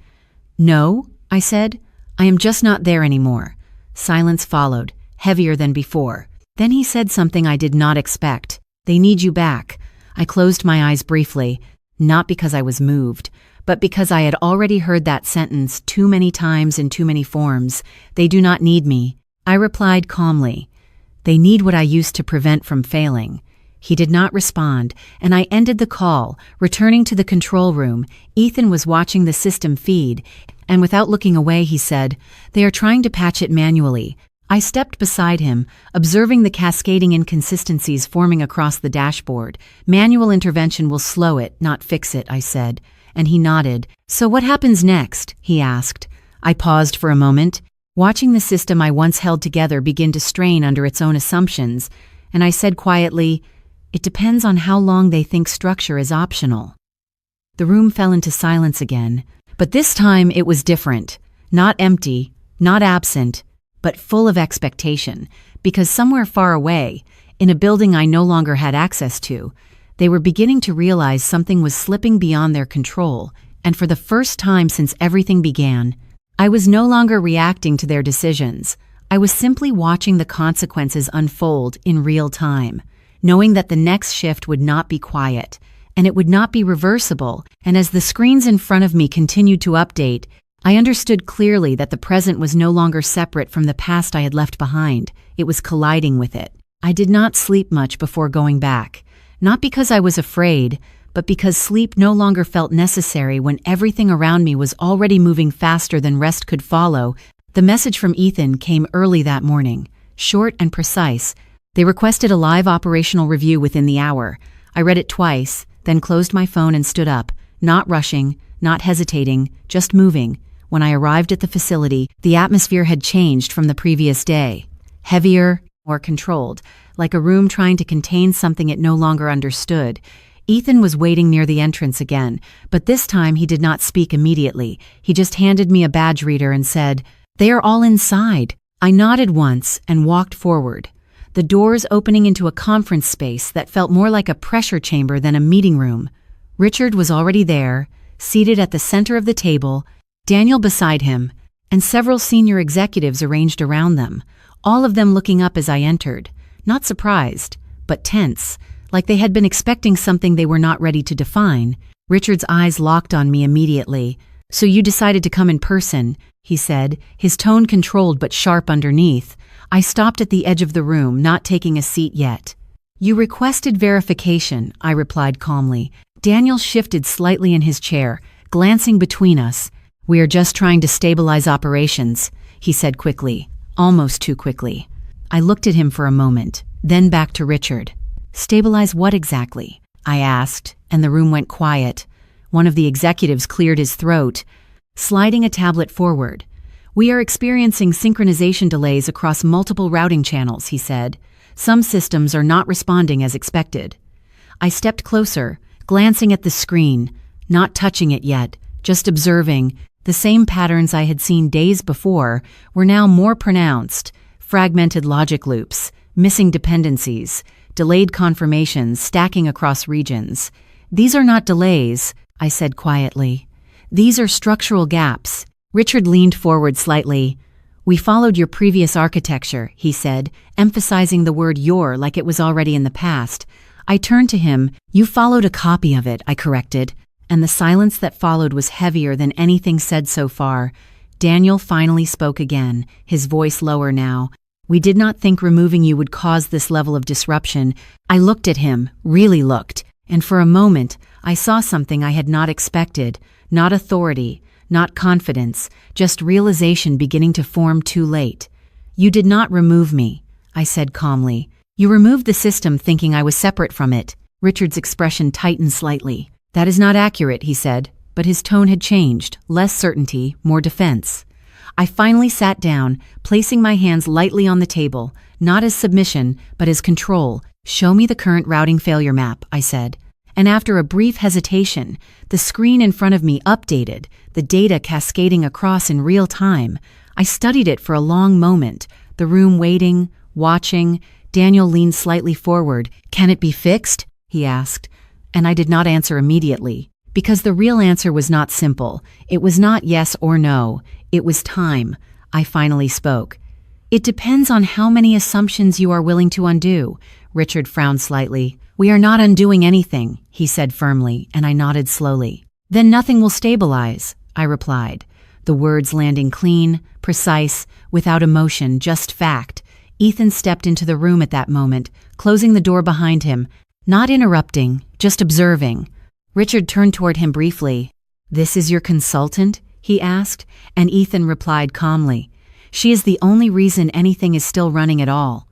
"No," I said. "I am just not there anymore." Silence followed, heavier than before. Then he said something I did not expect. "They need you back." I closed my eyes briefly, not because I was moved, but because I had already heard that sentence too many times in too many forms. "They do not need me." I replied calmly. "They need what I used to prevent from failing." He did not respond, and I ended the call, returning to the control room. Ethan was watching the system feed, and without looking away, he said, "They are trying to patch it manually." I stepped beside him, observing the cascading inconsistencies forming across the dashboard. "Manual intervention will slow it, not fix it," I said, and he nodded. "So what happens next?" he asked. I paused for a moment, watching the system I once held together begin to strain under its own assumptions, and I said quietly, "It depends on how long they think structure is optional." The room fell into silence again, but this time it was different. Not empty, not absent, but full of expectation, because somewhere far away, in a building I no longer had access to, they were beginning to realize something was slipping beyond their control, and for the first time since everything began, I was no longer reacting to their decisions. I was simply watching the consequences unfold in real time, knowing that the next shift would not be quiet, and it would not be reversible, and as the screens in front of me continued to update, I understood clearly that the present was no longer separate from the past I had left behind. It was colliding with it. I did not sleep much before going back, not because I was afraid, but because sleep no longer felt necessary when everything around me was already moving faster than rest could follow. The message from Ethan came early that morning, short and precise. They requested a live operational review within the hour. I read it twice, then closed my phone and stood up, not rushing, not hesitating, just moving. When I arrived at the facility, the atmosphere had changed from the previous day. Heavier, more controlled, like a room trying to contain something it no longer understood. Ethan was waiting near the entrance again, but this time he did not speak immediately. He just handed me a badge reader and said, "They are all inside." I nodded once and walked forward, the doors opening into a conference space that felt more like a pressure chamber than a meeting room. Richard was already there, seated at the center of the table, Daniel beside him, and several senior executives arranged around them, all of them looking up as I entered, not surprised, but tense, like they had been expecting something they were not ready to define. Richard's eyes locked on me immediately. "So you decided to come in person," he said, his tone controlled but sharp underneath. I stopped at the edge of the room, not taking a seat yet. "You requested verification," I replied calmly. Daniel shifted slightly in his chair, glancing between us. "We are just trying to stabilize operations," he said quickly, almost too quickly. I looked at him for a moment, then back to Richard. "Stabilize what exactly?" I asked, and the room went quiet. One of the executives cleared his throat, sliding a tablet forward. "We are experiencing synchronization delays across multiple routing channels," he said. "Some systems are not responding as expected." I stepped closer, glancing at the screen, not touching it yet, just observing. The same patterns I had seen days before were now more pronounced: fragmented logic loops, missing dependencies, delayed confirmations stacking across regions. "These are not delays," I said quietly. "These are structural gaps." Richard leaned forward slightly. "We followed your previous architecture," he said, emphasizing the word "your" like it was already in the past. I turned to him. "You followed a copy of it," I corrected, and the silence that followed was heavier than anything said so far. Daniel finally spoke again, his voice lower now. "We did not think removing you would cause this level of disruption." I looked at him, really looked, and for a moment I saw something I had not expected, not authority, not confidence, just realization beginning to form too late. "You did not remove me," I said calmly. "You removed the system thinking I was separate from it." Richard's expression tightened slightly. "That is not accurate," he said, but his tone had changed, less certainty, more defense. I finally sat down, placing my hands lightly on the table, not as submission, but as control. "Show me the current routing failure map," I said. And after a brief hesitation, the screen in front of me updated, the data cascading across in real time. I studied it for a long moment, the room waiting, watching. Daniel leaned slightly forward. "Can it be fixed?" he asked, and I did not answer immediately, because the real answer was not simple. It was not yes or no. It was time. I finally spoke. "It depends on how many assumptions you are willing to undo." Richard frowned slightly. "We are not undoing anything," he said firmly, and I nodded slowly. "Then nothing will stabilize," I replied, the words landing clean, precise, without emotion, just fact. Ethan stepped into the room at that moment, closing the door behind him, not interrupting, just observing. Richard turned toward him briefly. "This is your consultant?" he asked, and Ethan replied calmly. "She is the only reason anything is still running at all."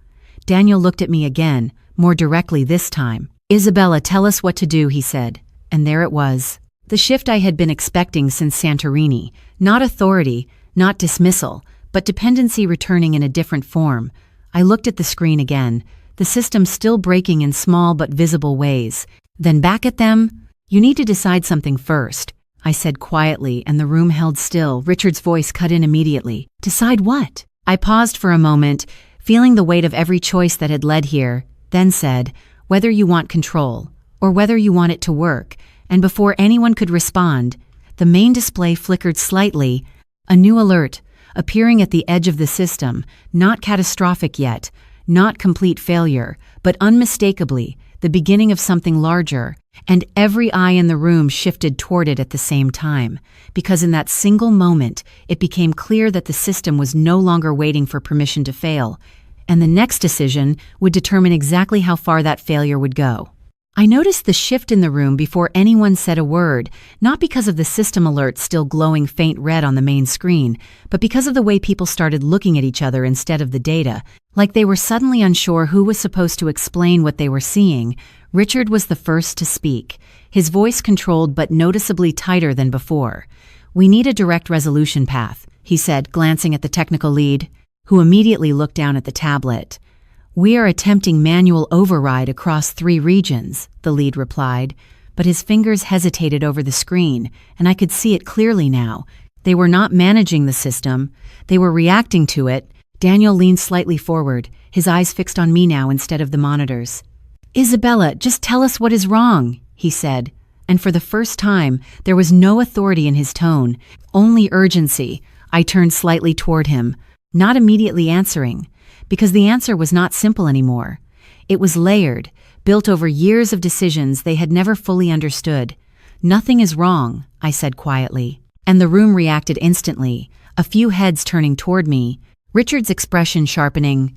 Daniel looked at me again, more directly this time. "Isabella, tell us what to do," he said. And there it was. The shift I had been expecting since Santorini. Not authority, not dismissal, but dependency returning in a different form. I looked at the screen again, the system still breaking in small but visible ways. Then back at them. "You need to decide something first," I said quietly, and the room held still. Richard's voice cut in immediately. "Decide what?" I paused for a moment, feeling the weight of every choice that had led here, then said, "Whether you want control, or whether you want it to work." And before anyone could respond, the main display flickered slightly, a new alert, appearing at the edge of the system, not catastrophic yet, not complete failure, but unmistakably the beginning of something larger, and every eye in the room shifted toward it at the same time, because in that single moment it became clear that the system was no longer waiting for permission to fail, and the next decision would determine exactly how far that failure would go. I noticed the shift in the room before anyone said a word, not because of the system alert still glowing faint red on the main screen, but because of the way people started looking at each other instead of the data, like they were suddenly unsure who was supposed to explain what they were seeing. Richard was the first to speak, his voice controlled but noticeably tighter than before. "We need a direct resolution path," he said, glancing at the technical lead, who immediately looked down at the tablet. "We are attempting manual override across 3 regions," the lead replied, but his fingers hesitated over the screen, and I could see it clearly now. They were not managing the system, they were reacting to it. Daniel leaned slightly forward, his eyes fixed on me now instead of the monitors. "Isabella, just tell us what is wrong," he said, and for the first time, there was no authority in his tone, only urgency. I turned slightly toward him, not immediately answering, because the answer was not simple anymore. It was layered, built over years of decisions they had never fully understood. "Nothing is wrong," I said quietly, and the room reacted instantly, a few heads turning toward me, Richard's expression sharpening.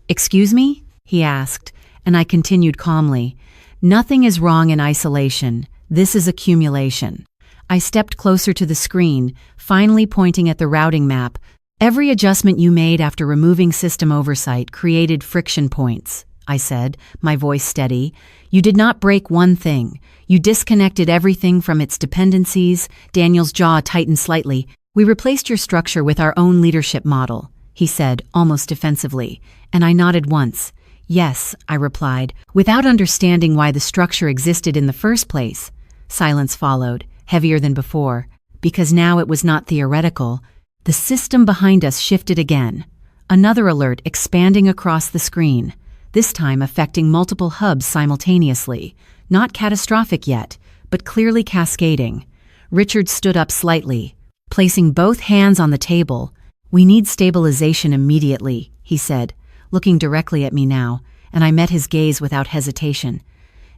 "Excuse me?" he asked, and I continued calmly. "Nothing is wrong in isolation. This is accumulation." I stepped closer to the screen, finally pointing at the routing map. "Every adjustment you made after removing system oversight created friction points," I said, my voice steady. "You did not break one thing. You disconnected everything from its dependencies." Daniel's jaw tightened slightly. "We replaced your structure with our own leadership model," he said, almost defensively, and I nodded once. "Yes," I replied, without understanding why the structure existed in the first place. Silence followed, heavier than before, because now it was not theoretical. The system behind us shifted again. Another alert expanding across the screen, this time affecting multiple hubs simultaneously. Not catastrophic yet, but clearly cascading. Richard stood up slightly, placing both hands on the table. "We need stabilization immediately," he said, looking directly at me now, and I met his gaze without hesitation.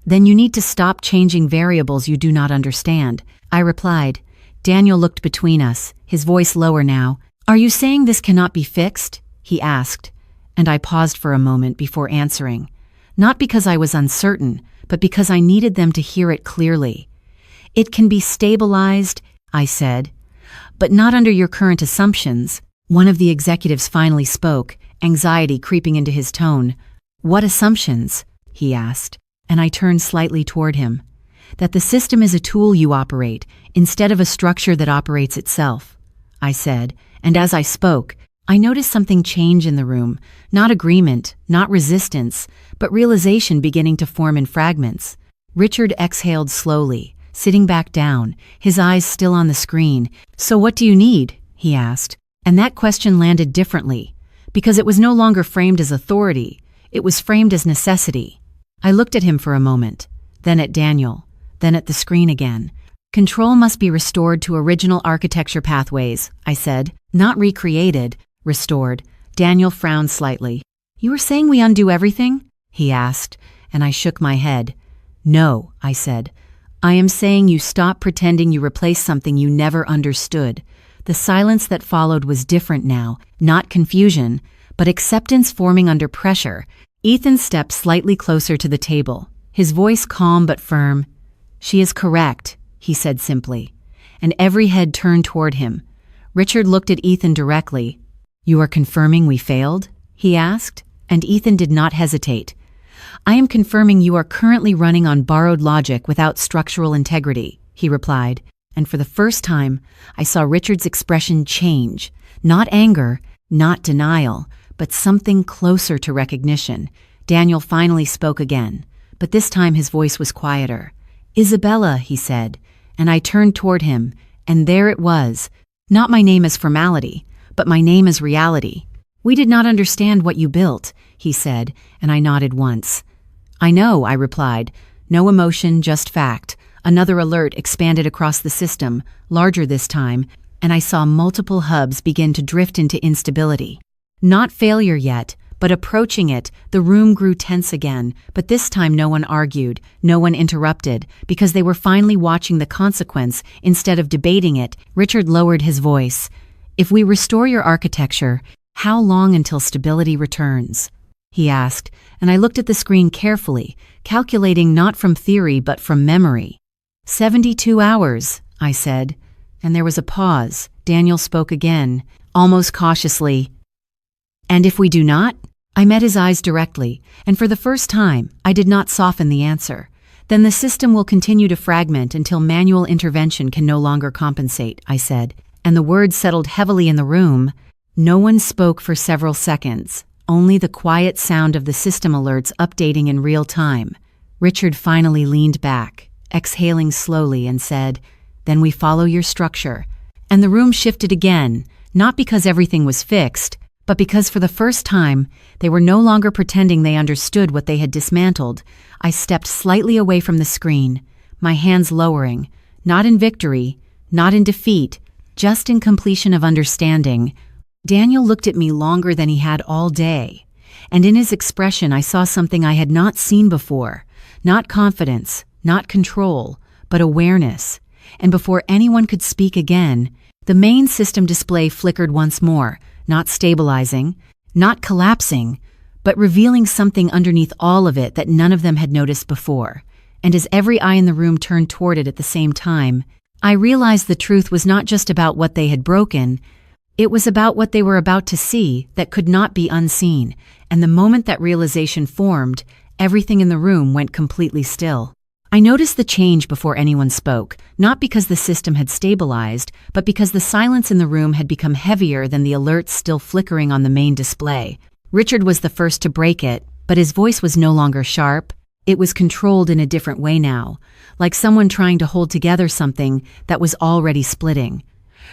"Then you need to stop changing variables you do not understand," I replied. Daniel looked between us, his voice lower now. "Are you saying this cannot be fixed?" he asked, and I paused for a moment before answering. Not because I was uncertain, but because I needed them to hear it clearly. "It can be stabilized," I said, "but not under your current assumptions." One of the executives finally spoke, anxiety creeping into his tone. "What assumptions?" he asked, and I turned slightly toward him. "That the system is a tool you operate, instead of a structure that operates itself," I said, and as I spoke, I noticed something change in the room, not agreement, not resistance, but realization beginning to form in fragments. Richard exhaled slowly, sitting back down, his eyes still on the screen. "So what do you need?" he asked, And that question landed differently, because it was no longer framed as authority, it was framed as necessity. I looked at him for a moment, then at Daniel, then at the screen again. Control must be restored to original architecture pathways, I said. Not recreated, restored. Daniel frowned slightly. You are saying we undo everything? He asked, and I shook my head. No, I said. I am saying you stop pretending you replace something you never understood. The silence that followed was different now, not confusion, but acceptance forming under pressure. Ethan stepped slightly closer to the table, his voice calm but firm. She is correct, he said simply, and every head turned toward him. Richard looked at Ethan directly. You are confirming we failed? He asked, and Ethan did not hesitate. I am confirming you are currently running on borrowed logic without structural integrity, he replied, and for the first time, I saw Richard's expression change. Not anger, not denial, but something closer to recognition. Daniel finally spoke again, but this time his voice was quieter. Isabella, he said, and I turned toward him, and there it was. Not my name as formality, but my name as reality. We did not understand what you built, he said, and I nodded once. I know, I replied. No emotion, just fact. Another alert expanded across the system, larger this time, and I saw multiple hubs begin to drift into instability. Not failure yet, but approaching it. The room grew tense again, but this time no one argued, no one interrupted, because they were finally watching the consequence instead of debating it. Richard lowered his voice. If we restore your architecture, how long until stability returns? He asked, and I looked at the screen carefully, calculating not from theory but from memory. 72 hours, I said, and there was a pause. Daniel spoke again, almost cautiously. And if we do not? I met his eyes directly, and for the first time, I did not soften the answer. Then the system will continue to fragment until manual intervention can no longer compensate, I said, and the words settled heavily in the room. No one spoke for several seconds, only the quiet sound of the system alerts updating in real time. Richard finally leaned back, exhaling slowly, and said, Then we follow your structure. And the room shifted again, not because everything was fixed, but because for the first time, they were no longer pretending they understood what they had dismantled. I stepped slightly away from the screen, my hands lowering, not in victory, not in defeat, just in completion of understanding. Daniel looked at me longer than he had all day, and in his expression I saw something I had not seen before. Not confidence, not control, but awareness. And before anyone could speak again, the main system display flickered once more, not stabilizing, not collapsing, but revealing something underneath all of it that none of them had noticed before. And as every eye in the room turned toward it at the same time, I realized the truth was not just about what they had broken, it was about what they were about to see that could not be unseen. And the moment that realization formed, everything in the room went completely still. I noticed the change before anyone spoke, not because the system had stabilized, but because the silence in the room had become heavier than the alerts still flickering on the main display. Richard was the first to break it, but his voice was no longer sharp. It was controlled in a different way now, like someone trying to hold together something that was already splitting.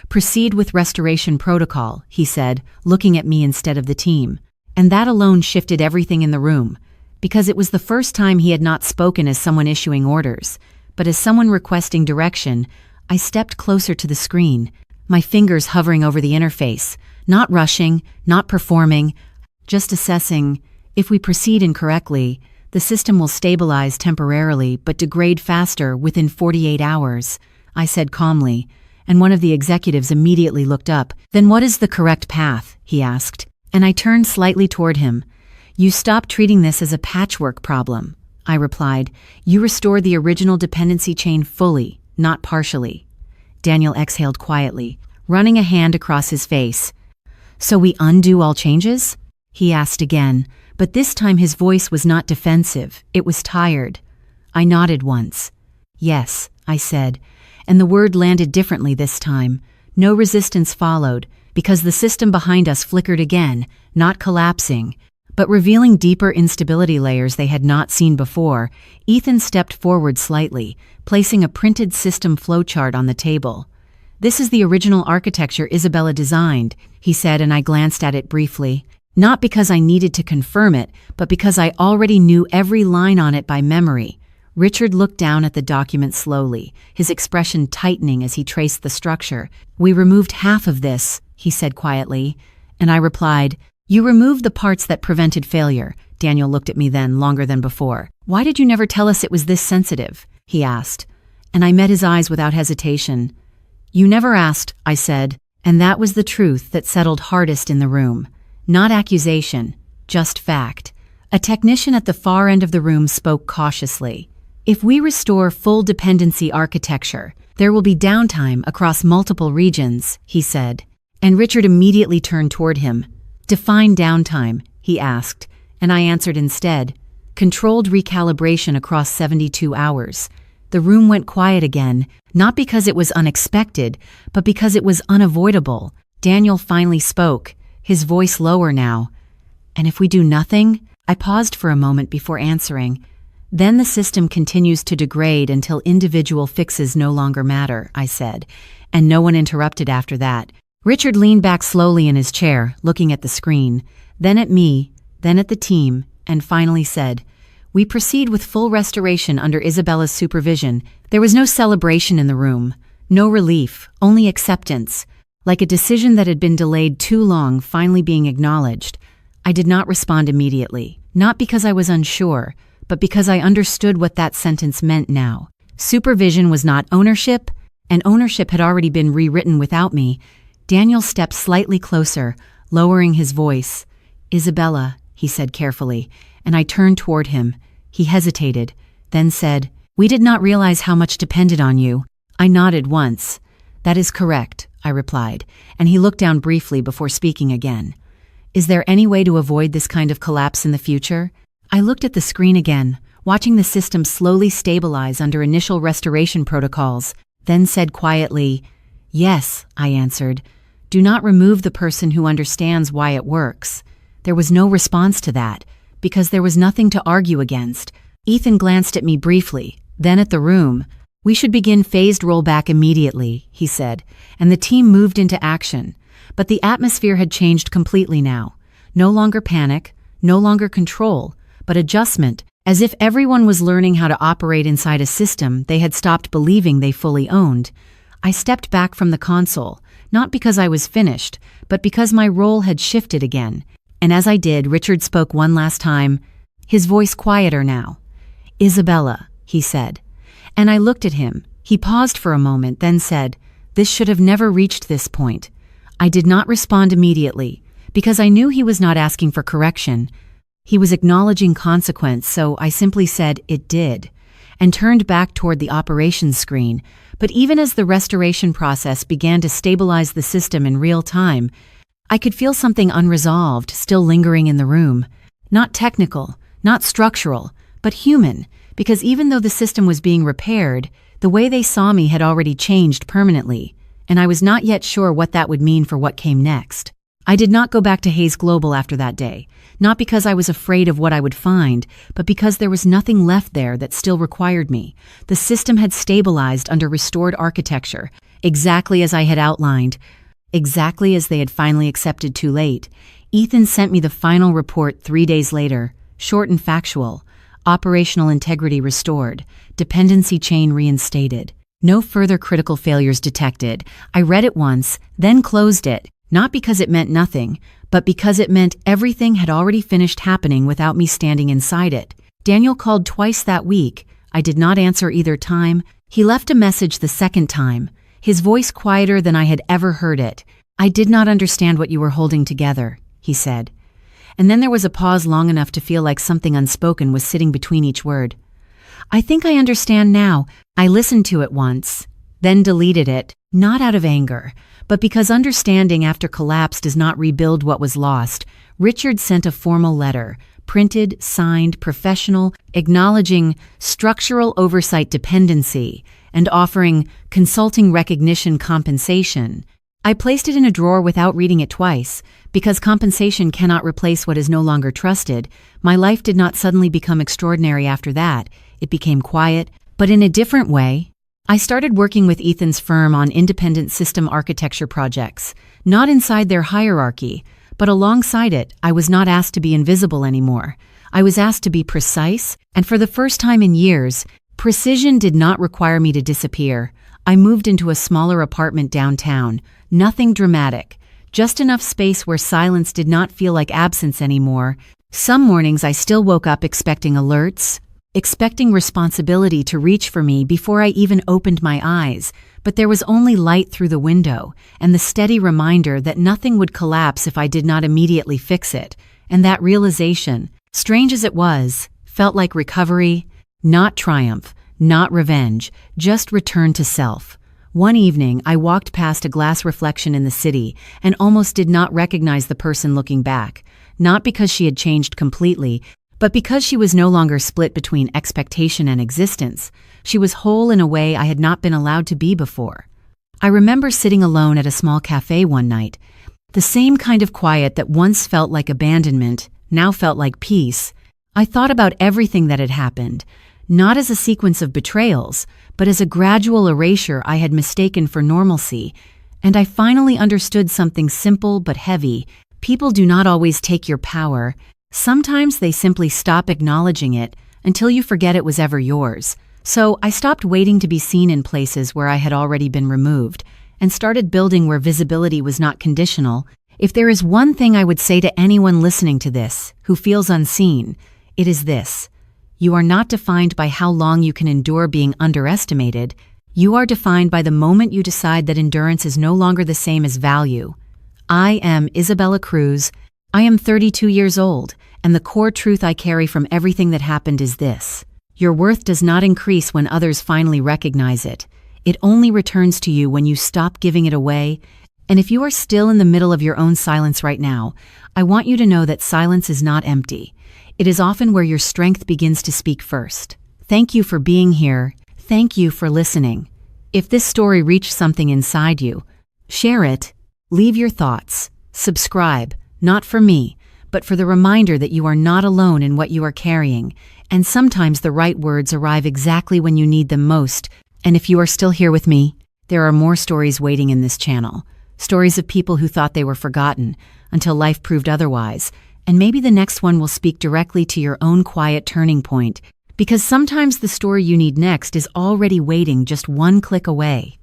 Proceed with restoration protocol, he said, looking at me instead of the team. And that alone shifted everything in the room, because it was the first time he had not spoken as someone issuing orders, but as someone requesting direction. I stepped closer to the screen, my fingers hovering over the interface, not rushing, not performing, just assessing. If we proceed incorrectly, the system will stabilize temporarily but degrade faster within 48 hours, I said calmly, and one of the executives immediately looked up. Then what is the correct path? He asked, and I turned slightly toward him. You stop treating this as a patchwork problem, I replied. You restore the original dependency chain fully, not partially. Daniel exhaled quietly, running a hand across his face. So we undo all changes? He asked again, but this time his voice was not defensive, it was tired. I nodded once. Yes, I said, and the word landed differently this time. No resistance followed, because the system behind us flickered again, not collapsing, but revealing deeper instability layers they had not seen before. Ethan stepped forward slightly, placing a printed system flowchart on the table. "This is the original architecture Isabella designed," he said, and I glanced at it briefly. Not because I needed to confirm it, but because I already knew every line on it by memory. Richard looked down at the document slowly, his expression tightening as he traced the structure. "We removed half of this," he said quietly, and I replied, "You removed the parts that prevented failure." Daniel looked at me then, longer than before. "Why did you never tell us it was this sensitive?" he asked, and I met his eyes without hesitation. "You never asked," I said, and that was the truth that settled hardest in the room. Not accusation, just fact. A technician at the far end of the room spoke cautiously. "If we restore full dependency architecture, there will be downtime across multiple regions," he said, and Richard immediately turned toward him. "Define downtime," he asked, and I answered instead, "Controlled recalibration across 72 hours. The room went quiet again, not because it was unexpected, but because it was unavoidable. Daniel finally spoke, his voice lower now. "And if we do nothing?" I paused for a moment before answering. "Then the system continues to degrade until individual fixes no longer matter," I said, and no one interrupted after that. Richard leaned back slowly in his chair, looking at the screen, then at me, then at the team, and finally said, "We proceed with full restoration under Isabella's supervision." There was no celebration in the room, no relief, only acceptance, like a decision that had been delayed too long finally being acknowledged. I did not respond immediately, not because I was unsure, but because I understood what that sentence meant now. Supervision was not ownership, and ownership had already been rewritten without me. Daniel stepped slightly closer, lowering his voice. "Isabella," he said carefully, and I turned toward him. He hesitated, then said, "We did not realize how much depended on you." I nodded once. "That is correct," I replied, and he looked down briefly before speaking again. "Is there any way to avoid this kind of collapse in the future?" I looked at the screen again, watching the system slowly stabilize under initial restoration protocols, then said quietly, "Yes," I answered. "Do not remove the person who understands why it works." There was no response to that, because there was nothing to argue against. Ethan glanced at me briefly, then at the room. "We should begin phased rollback immediately," he said, and the team moved into action. But the atmosphere had changed completely now. No longer panic, no longer control, but adjustment, as if everyone was learning how to operate inside a system they had stopped believing they fully owned. I stepped back from the console, not because I was finished, but because my role had shifted again. And as I did, Richard spoke one last time, his voice quieter now. "Isabella," he said. And I looked at him. He paused for a moment, then said, "This should have never reached this point." I did not respond immediately, because I knew he was not asking for correction. He was acknowledging consequence, so I simply said, "It did," and turned back toward the operations screen. But even as the restoration process began to stabilize the system in real time, I could feel something unresolved still lingering in the room. Not technical, not structural, but human, because even though the system was being repaired, the way they saw me had already changed permanently, and I was not yet sure what that would mean for what came next. I did not go back to Hayes Global after that day, not because I was afraid of what I would find, but because there was nothing left there that still required me. The system had stabilized under restored architecture, exactly as I had outlined, exactly as they had finally accepted too late. Ethan sent me the final report 3 days later, short and factual. Operational integrity restored, dependency chain reinstated. No further critical failures detected. I read it once, then closed it, not because it meant nothing, but because it meant everything had already finished happening without me standing inside it. Daniel called twice that week. I did not answer either time. He left a message the second time, his voice quieter than I had ever heard it. "I did not understand what you were holding together," he said. And then there was a pause long enough to feel like something unspoken was sitting between each word. "I think I understand now." I listened to it once, then deleted it, not out of anger, but because understanding after collapse does not rebuild what was lost. Richard sent a formal letter, printed, signed, professional, acknowledging structural oversight dependency and offering consulting recognition compensation. I placed it in a drawer without reading it twice, because compensation cannot replace what is no longer trusted. My life did not suddenly become extraordinary after that. It became quiet, but in a different way. I started working with Ethan's firm on independent system architecture projects, not inside their hierarchy, but alongside it. I was not asked to be invisible anymore. I was asked to be precise, and for the first time in years, precision did not require me to disappear. I moved into a smaller apartment downtown. Nothing dramatic, just enough space where silence did not feel like absence anymore. Some mornings I still woke up expecting alerts, expecting responsibility to reach for me before I even opened my eyes, but there was only light through the window and the steady reminder that nothing would collapse if I did not immediately fix it. And that realization, strange as it was, felt like recovery, not triumph, not revenge, just return to self. One evening, I walked past a glass reflection in the city and almost did not recognize the person looking back, not because she had changed completely, but because she was no longer split between expectation and existence. She was whole in a way I had not been allowed to be before. I remember sitting alone at a small cafe one night. The same kind of quiet that once felt like abandonment now felt like peace. I thought about everything that had happened, not as a sequence of betrayals, but as a gradual erasure I had mistaken for normalcy. And I finally understood something simple but heavy. People do not always take your power. Sometimes they simply stop acknowledging it until you forget it was ever yours. So I stopped waiting to be seen in places where I had already been removed and started building where visibility was not conditional. If there is one thing I would say to anyone listening to this who feels unseen, it is this. You are not defined by how long you can endure being underestimated. You are defined by the moment you decide that endurance is no longer the same as value. I am Isabella Cruz. I am 32 years old, and the core truth I carry from everything that happened is this. Your worth does not increase when others finally recognize it. It only returns to you when you stop giving it away. And if you are still in the middle of your own silence right now, I want you to know that silence is not empty. It is often where your strength begins to speak first. Thank you for being here. Thank you for listening. If this story reached something inside you, share it. Leave your thoughts. Subscribe. Not for me, but for the reminder that you are not alone in what you are carrying, and sometimes the right words arrive exactly when you need them most. And if you are still here with me, there are more stories waiting in this channel. Stories of people who thought they were forgotten until life proved otherwise, and maybe the next one will speak directly to your own quiet turning point, because sometimes the story you need next is already waiting just one click away.